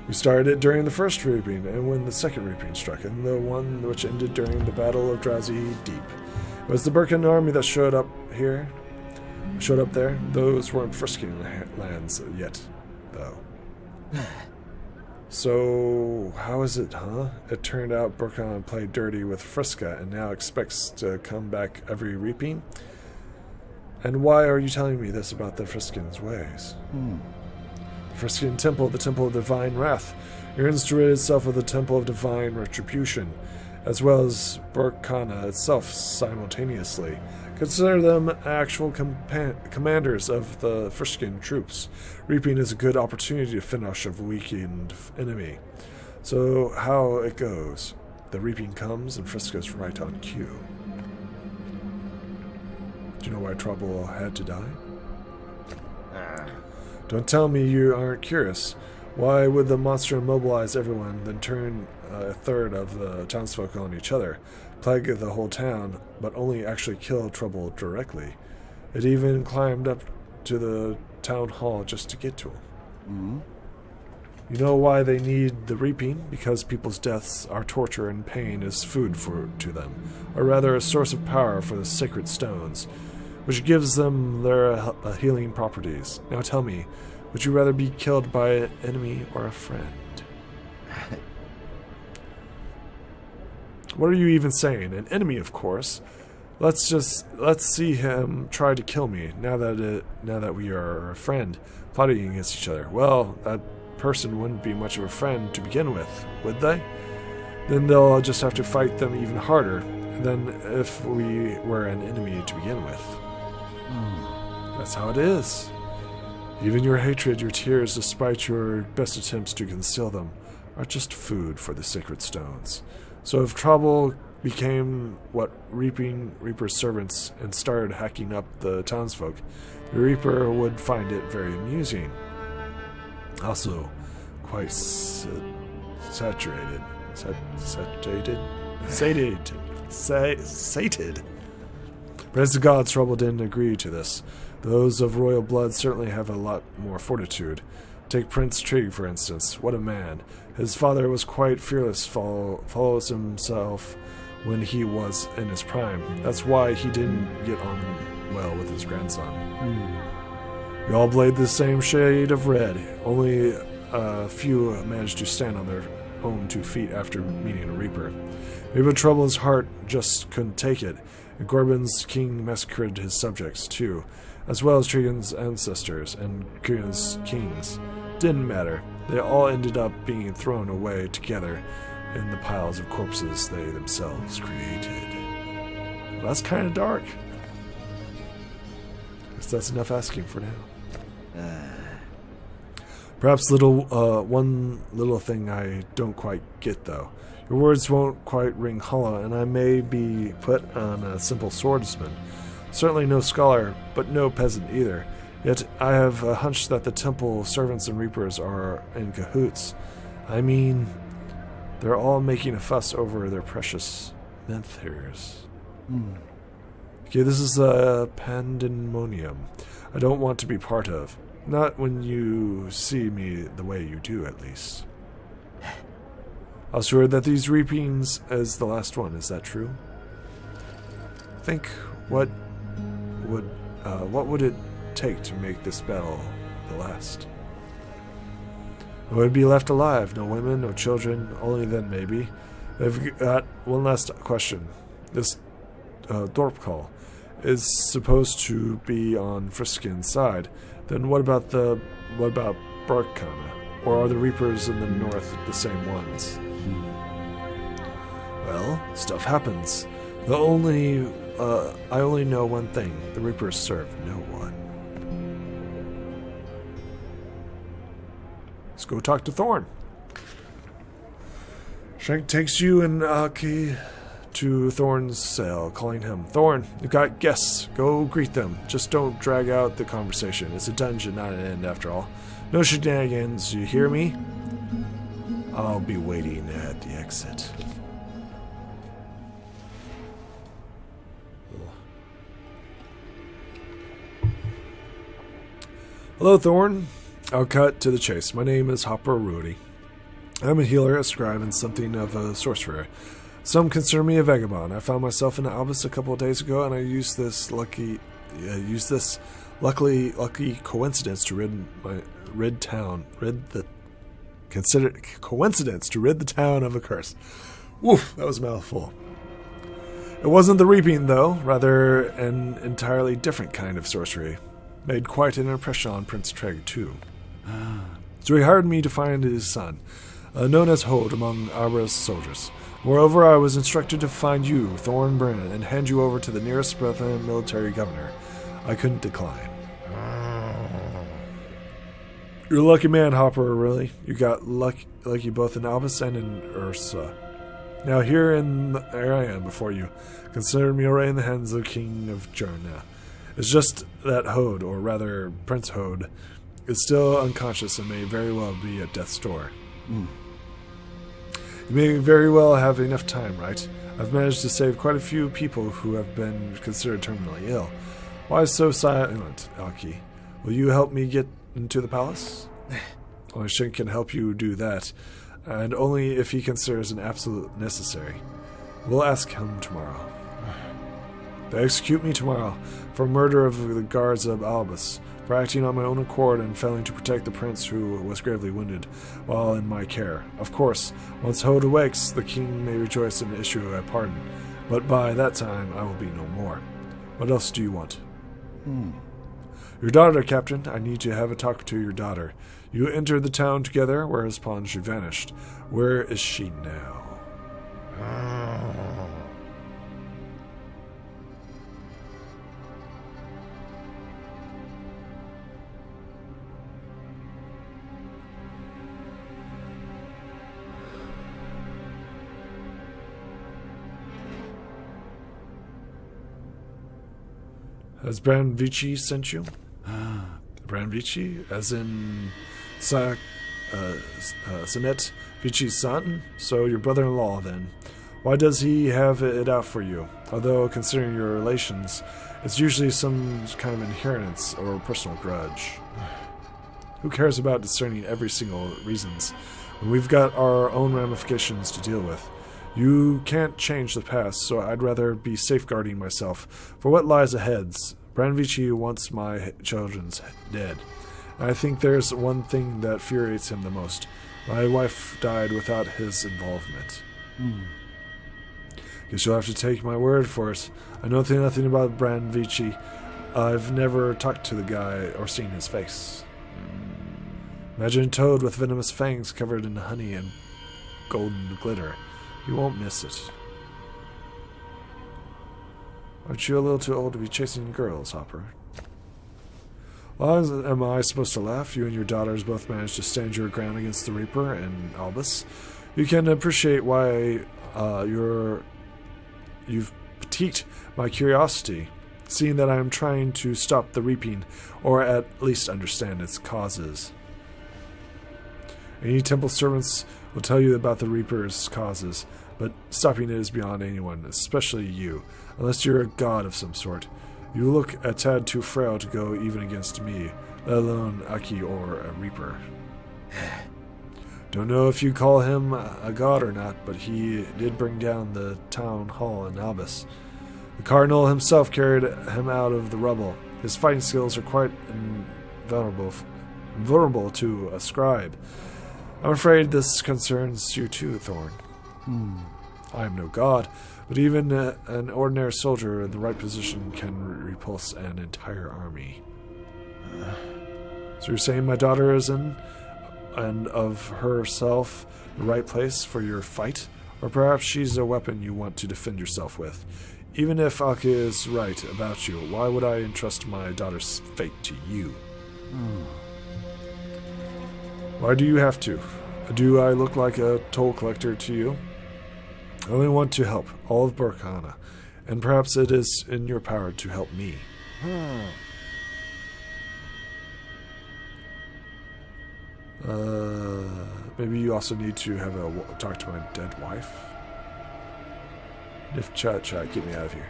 We started it during the first reaping, and when the second reaping struck, and the one which ended during the Battle of Drowsy Deep. It was the Burkan army that showed up there. Those weren't Friscan lands yet, though. So, how is it, huh? It turned out Burkan played dirty with Friska and now expects to come back every reaping? And why are you telling me this about the Friscan's ways? The Friscan temple, the temple of divine wrath, yearns to rid itself of the temple of divine retribution, as well as Burkana itself simultaneously. Consider them actual commanders of the Friscan troops. Reaping is a good opportunity to finish a weakened enemy. So how it goes. The reaping comes and Friska's right on cue. Do you know why Trouble had to die? Don't tell me you aren't curious. Why would the monster immobilize everyone, then turn a third of the townsfolk on each other, plague the whole town, but only actually kill Trouble directly? It even climbed up to the town hall just to get to him. You know why they need the reaping? Because people's deaths are torture and pain is food to them, or rather a source of power for the sacred stones, which gives them their healing properties. Now tell me, would you rather be killed by an enemy or a friend? What are you even saying? An enemy, of course. Let's see him try to kill me. Now that we are a friend, plotting against each other. Well, that person wouldn't be much of a friend to begin with, would they? Then they'll just have to fight them even harder than if we were an enemy to begin with. That's how it is. Even your hatred, your tears, despite your best attempts to conceal them, are just food for the sacred stones. So if Trouble became what Reaper's servants and started hacking up the townsfolk, the Reaper would find it very amusing. Also, quite sated. But as the gods, Trouble didn't agree to this. Those of royal blood certainly have a lot more fortitude. Take Prince Trig, for instance. What a man. His father was quite fearless, follows himself when he was in his prime. That's why he didn't get on well with his grandson. We all blade the same shade of red. Only a few managed to stand on their own 2 feet after meeting a Reaper. Maybe Trouble's heart just couldn't take it. And Gorbin's king massacred his subjects, too, as well as Trigon's ancestors and Kieran's kings. Didn't matter. They all ended up being thrown away together in the piles of corpses they themselves created. Well, that's kind of dark. Guess that's enough asking for now. Perhaps one little thing I don't quite get, though. Your words won't quite ring hollow, and I may be put on a simple swordsman. Certainly no scholar, but no peasant either. Yet I have a hunch that the temple servants and reapers are in cahoots. I mean, they're all making a fuss over their precious menthirs. Okay, this is a pandemonium I don't want to be part of. Not when you see me the way you do, at least. I was sure that these reapings is the last one. Is that true? Think what what would it take to make this battle the last? Who would be left alive? No women, no children, only then maybe. I've got one last question. This Thorp call is supposed to be on Friskin's side. Then what about Barkana? Or are the Reapers in the north the same ones? Well, stuff happens. I only know one thing. The Reapers serve no one. Let's go talk to Thorn. Shank takes you and Aki to Thorn's cell, calling him, Thorn, you got guests. Go greet them. Just don't drag out the conversation. It's a dungeon, not an inn, after all. No shenanigans, you hear me? I'll be waiting at the exit. Hello, Thorn. I'll cut to the chase. My name is Hopper Rudy. I'm a healer, a scribe, and something of a sorcerer. Some consider me a vagabond. I found myself in the Albus a couple of days ago, and I used this lucky coincidence to rid the town of a curse. Woof, that was a mouthful. It wasn't the reaping, though, rather an entirely different kind of sorcery. Made quite an impression on Prince Treg, too. So he hired me to find his son, known as Hode among Arbor's soldiers. Moreover, I was instructed to find you, Thorn Brennan, and hand you over to the nearest Breathian military governor. I couldn't decline. You're a lucky man, Hopper, really. You got lucky both in Albus and in Ursa. Now here I am before you. Consider me already in the hands of the King of Jarna. It's just that Hode, or rather Prince Hode, is still unconscious and may very well be at death's door. You may very well have enough time, right? I've managed to save quite a few people who have been considered terminally ill. Why so silent, Aki? Will you help me get into the palace? Only Shin can help you do that, and only if he considers an absolute necessary. We'll ask him tomorrow. They execute me tomorrow for murder of the guards of Albus, for acting on my own accord and failing to protect the prince who was gravely wounded while in my care. Of course, once Hode awakes, the king may rejoice and issue a pardon, but by that time I will be no more. What else do you want? Your daughter, Captain. I need to have a talk to your daughter. You entered the town together, whereupon she vanished. Where is she now? Has Branvici sent you? Branvici? As in Sinet Vici's son? So your brother-in-law, then. Why does he have it out for you? Although, considering your relations, it's usually some kind of inheritance or personal grudge. Who cares about discerning every single reasons when we've got our own ramifications to deal with? You can't change the past, so I'd rather be safeguarding myself for what lies ahead. Branvici wants my children's dead. And I think there's one thing that infuriates him the most. My wife died without his involvement. Guess you'll have to take my word for it. I know nothing about Branvici. I've never talked to the guy or seen his face. Imagine a toad with venomous fangs covered in honey and golden glitter. You won't miss it. Aren't you a little too old to be chasing girls, Hopper? Well, am I supposed to laugh? You and your daughters both managed to stand your ground against the Reaper and Albus. You can appreciate why you've piqued my curiosity, seeing that I am trying to stop the reaping, or at least understand its causes. Any temple servants will tell you about the Reaper's causes, but stopping it is beyond anyone, especially you, unless you're a god of some sort. You look a tad too frail to go even against me, let alone Aki or a Reaper. Don't know if you call him a god or not, but he did bring down the town hall in Albus. The Cardinal himself carried him out of the rubble. His fighting skills are quite vulnerable to a scribe. I'm afraid this concerns you too, Thorn. I am no god, but even an ordinary soldier in the right position can repulse an entire army. So you're saying my daughter is in, and of herself, the right place for your fight? Or perhaps she's a weapon you want to defend yourself with? Even if Aka is right about you, why would I entrust my daughter's fate to you? Why do you have to? Do I look like a toll collector to you? I only want to help all of Burkana, and perhaps it is in your power to help me. Maybe you also need to have a talk to my dead wife. If chat, get me out of here.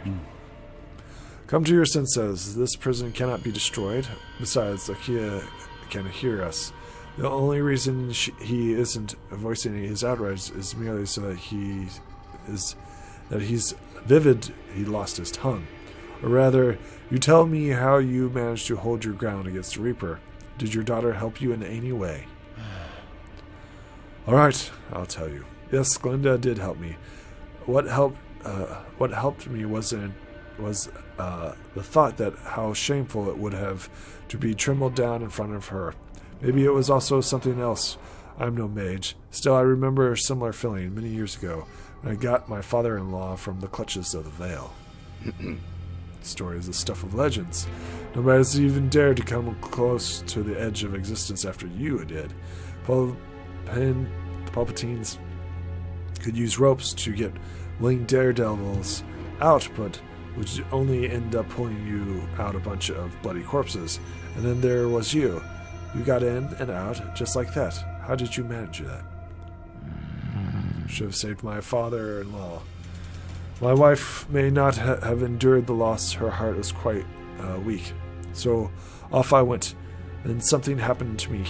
Come to your senses. This prison cannot be destroyed. Besides, Akia can hear us. The only reason he isn't voicing his outrage is merely so that he's vivid. He lost his tongue. Or rather, you tell me how you managed to hold your ground against the Reaper. Did your daughter help you in any way? All right, I'll tell you. Yes, Glinda did help me. What helped me was the thought that how shameful it would have to be trampled down in front of her. Maybe it was also something else. I'm no mage. Still, I remember a similar feeling many years ago when I got my father-in-law from the clutches of the Veil. The story is the stuff of legends. Nobody has even dared to come close to the edge of existence after you did. The Palpatines could use ropes to get willing daredevils out, but would only end up pulling you out a bunch of bloody corpses. And then there was you. You got in and out just like that. How did you manage that? Should have saved my father-in-law. My wife may not have endured the loss. Her heart was quite weak. So off I went. Then something happened to me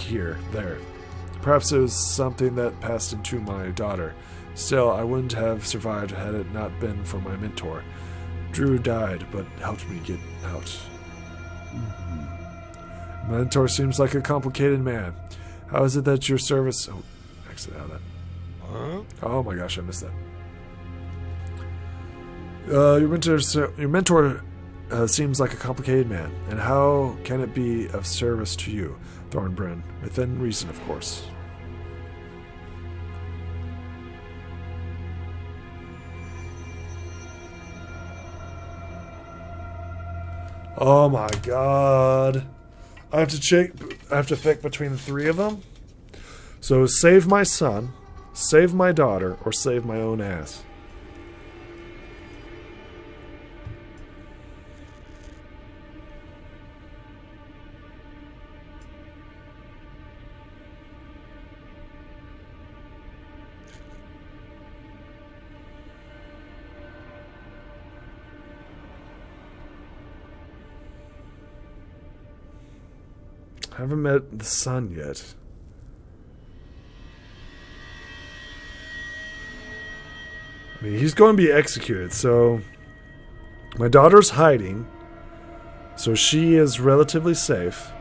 there. Perhaps it was something that passed into my daughter. Still, I wouldn't have survived had it not been for my mentor. Drew died, but helped me get out. My mentor seems like a complicated man. How is it that your service... Oh, exit out of that.
Huh?
Oh my gosh, I missed that. Your mentor seems like a complicated man. And how can it be of service to you, Thornbryn? Within reason, of course. Oh my god. I have to pick between the three of them. So save my son, save my daughter, or save my own ass. I haven't met the son yet. I mean, he's going to be executed, so... My daughter's hiding, so she is relatively safe.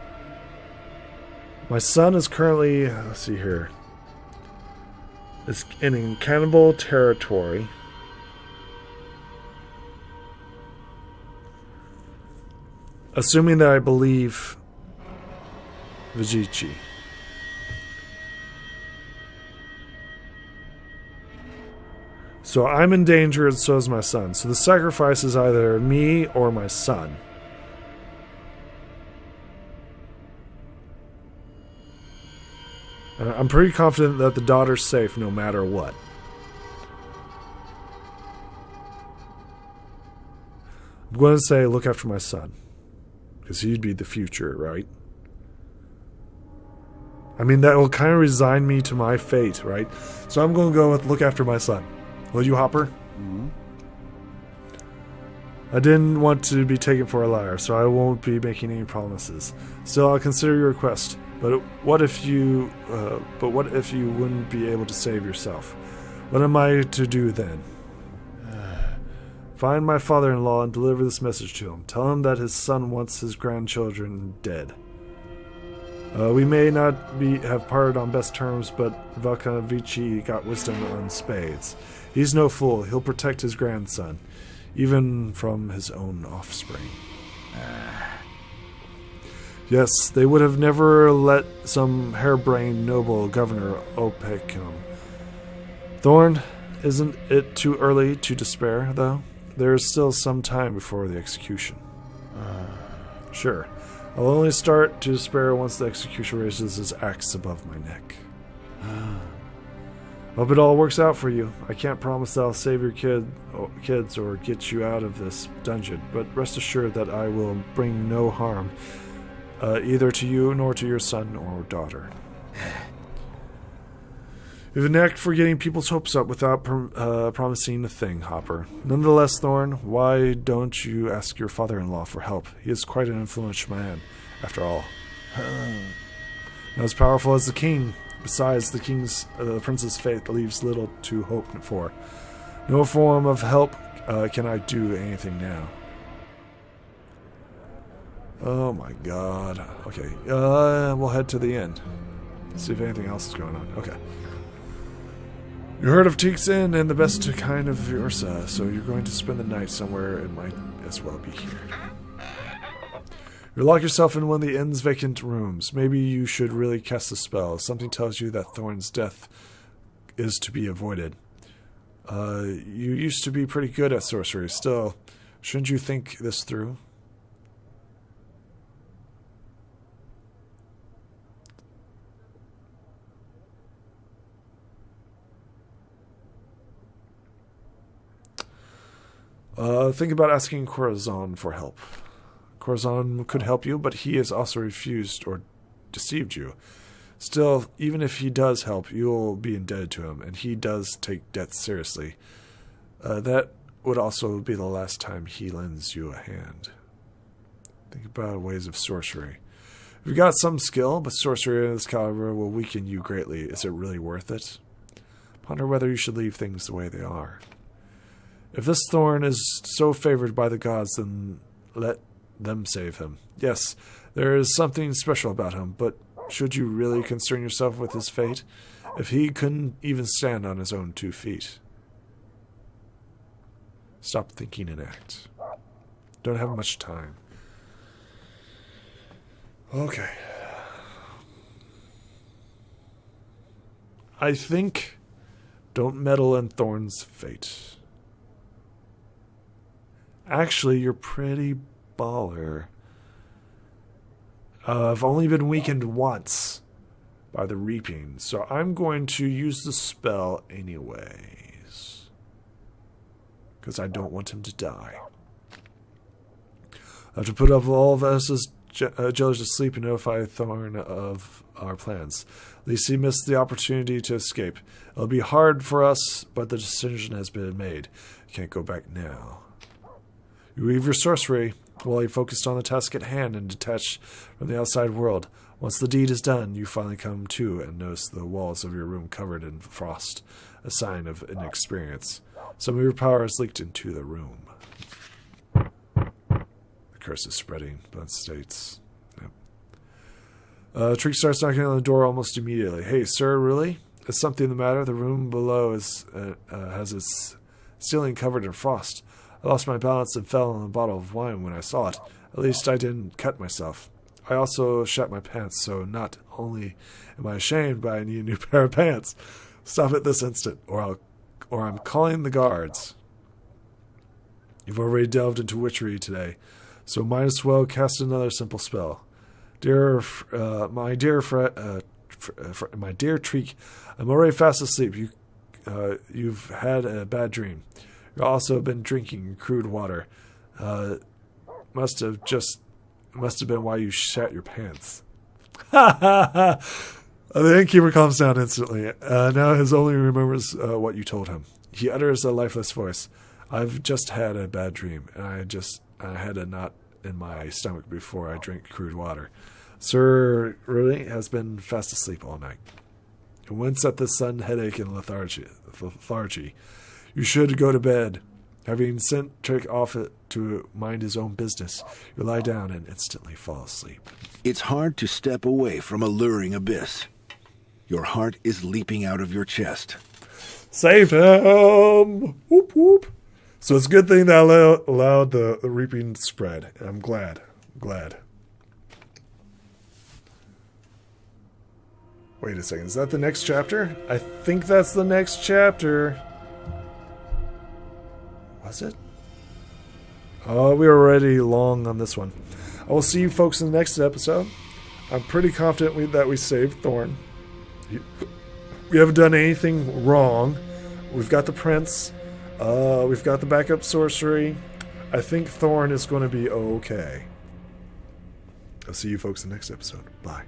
My son is currently... Let's see here. Is in cannibal territory. Assuming that I believe... Vijiji. So I'm in danger and so is my son. So the sacrifice is either me or my son. I'm pretty confident that the daughter's safe no matter what. I'm going to say look after my son. Because he'd be the future, right? I mean, that will kind of resign me to my fate, right? So I'm going to go with look after my son. Will you, Hopper?
Mm-hmm.
I didn't want to be taken for a liar, so I won't be making any promises. Still, I'll consider your request. But what if you wouldn't be able to save yourself? What am I to do then? Find my father-in-law and deliver this message to him. Tell him that his son wants his grandchildren dead. We may not have parted on best terms, but Valkavici got wisdom on spades. He's no fool. He'll protect his grandson, even from his own offspring. Yes, they would have never let some harebrained noble governor opaque him. Thorn, isn't it too early to despair, though? There is still some time before the execution. Sure. I'll only start to despair once the executioner raises his axe above my neck. Hope it all works out for you. I can't promise that I'll save your kids or get you out of this dungeon, but rest assured that I will bring no harm, either to you nor to your son or daughter. You have a knack for getting people's hopes up without promising a thing, Hopper. Nonetheless, Thorn, why don't you ask your father-in-law for help? He is quite an influential man, after all. Not as powerful as the king. Besides, the prince's fate leaves little to hope for. No form of help can I do anything now. Oh my god. Okay, we'll head to the inn. See if anything else is going on. Okay. You heard of Teek's Inn and the best kind of Ursa, so you're going to spend the night somewhere. It might as well be here. You lock yourself in one of the inn's vacant rooms. Maybe you should really cast a spell. Something tells you that Thorn's death is to be avoided. You used to be pretty good at sorcery. Still, shouldn't you think this through? Think about asking Corazon for help. Corazon could help you, but he has also refused or deceived you. Still, even if he does help, you'll be indebted to him, and he does take debts seriously. That would also be the last time he lends you a hand. Think about ways of sorcery. You've got some skill, but sorcery of this caliber will weaken you greatly. Is it really worth it? Ponder whether you should leave things the way they are. If this Thorn is so favored by the gods, then let them save him. Yes, there is something special about him, but should you really concern yourself with his fate? If he couldn't even stand on his own 2 feet. Stop thinking and act. Don't have much time. Okay. I think don't meddle in Thorn's fate. Actually, you're pretty baller. I've only been weakened once by the reaping, so I'm going to use the spell anyways. Because I don't want him to die. I have to put up all of us jailers to sleep and notify Thorn of our plans. At least he missed the opportunity to escape. It'll be hard for us, but the decision has been made. Can't go back now. You weave your sorcery while you focused on the task at hand and detach from the outside world. Once the deed is done, you finally come to and notice the walls of your room covered in frost, a sign of inexperience. Some of your power has leaked into the room. The curse is spreading, Blunt states. Yep. Treek starts knocking on the door almost immediately. Hey, sir, really? Is something the matter? The room below has its ceiling covered in frost. I lost my balance and fell on a bottle of wine when I saw it. At least I didn't cut myself. I also shat my pants, so not only am I ashamed, but I need a new pair of pants. Stop it this instant, or I'm calling the guards. You've already delved into witchery today, so might as well cast another simple spell. My dear Treek, I'm already fast asleep. You've had a bad dream. You've also been drinking crude water. Must have been why you shat your pants. The innkeeper calms down instantly. Now his only remembers what you told him. He utters a lifeless voice. I've just had a bad dream, and I had a knot in my stomach before I drank crude water. Sir really has been fast asleep all night. And wince at the sudden headache and lethargy. You should go to bed. Having sent Trick off to mind his own business, you lie down and instantly fall asleep.
It's hard to step away from a luring abyss. Your heart is leaping out of your chest.
Saved him! Whoop whoop. So it's a good thing that I allowed the reaping spread. I'm glad. Wait a second, is that the next chapter? I think that's the next chapter. Was it? Oh, we were already long on this one. I will see you folks in the next episode. I'm pretty confident that we saved Thorn. We haven't done anything wrong. We've got the prince. We've got the backup sorcery. I think Thorn is going to be okay. I'll see you folks in the next episode. Bye.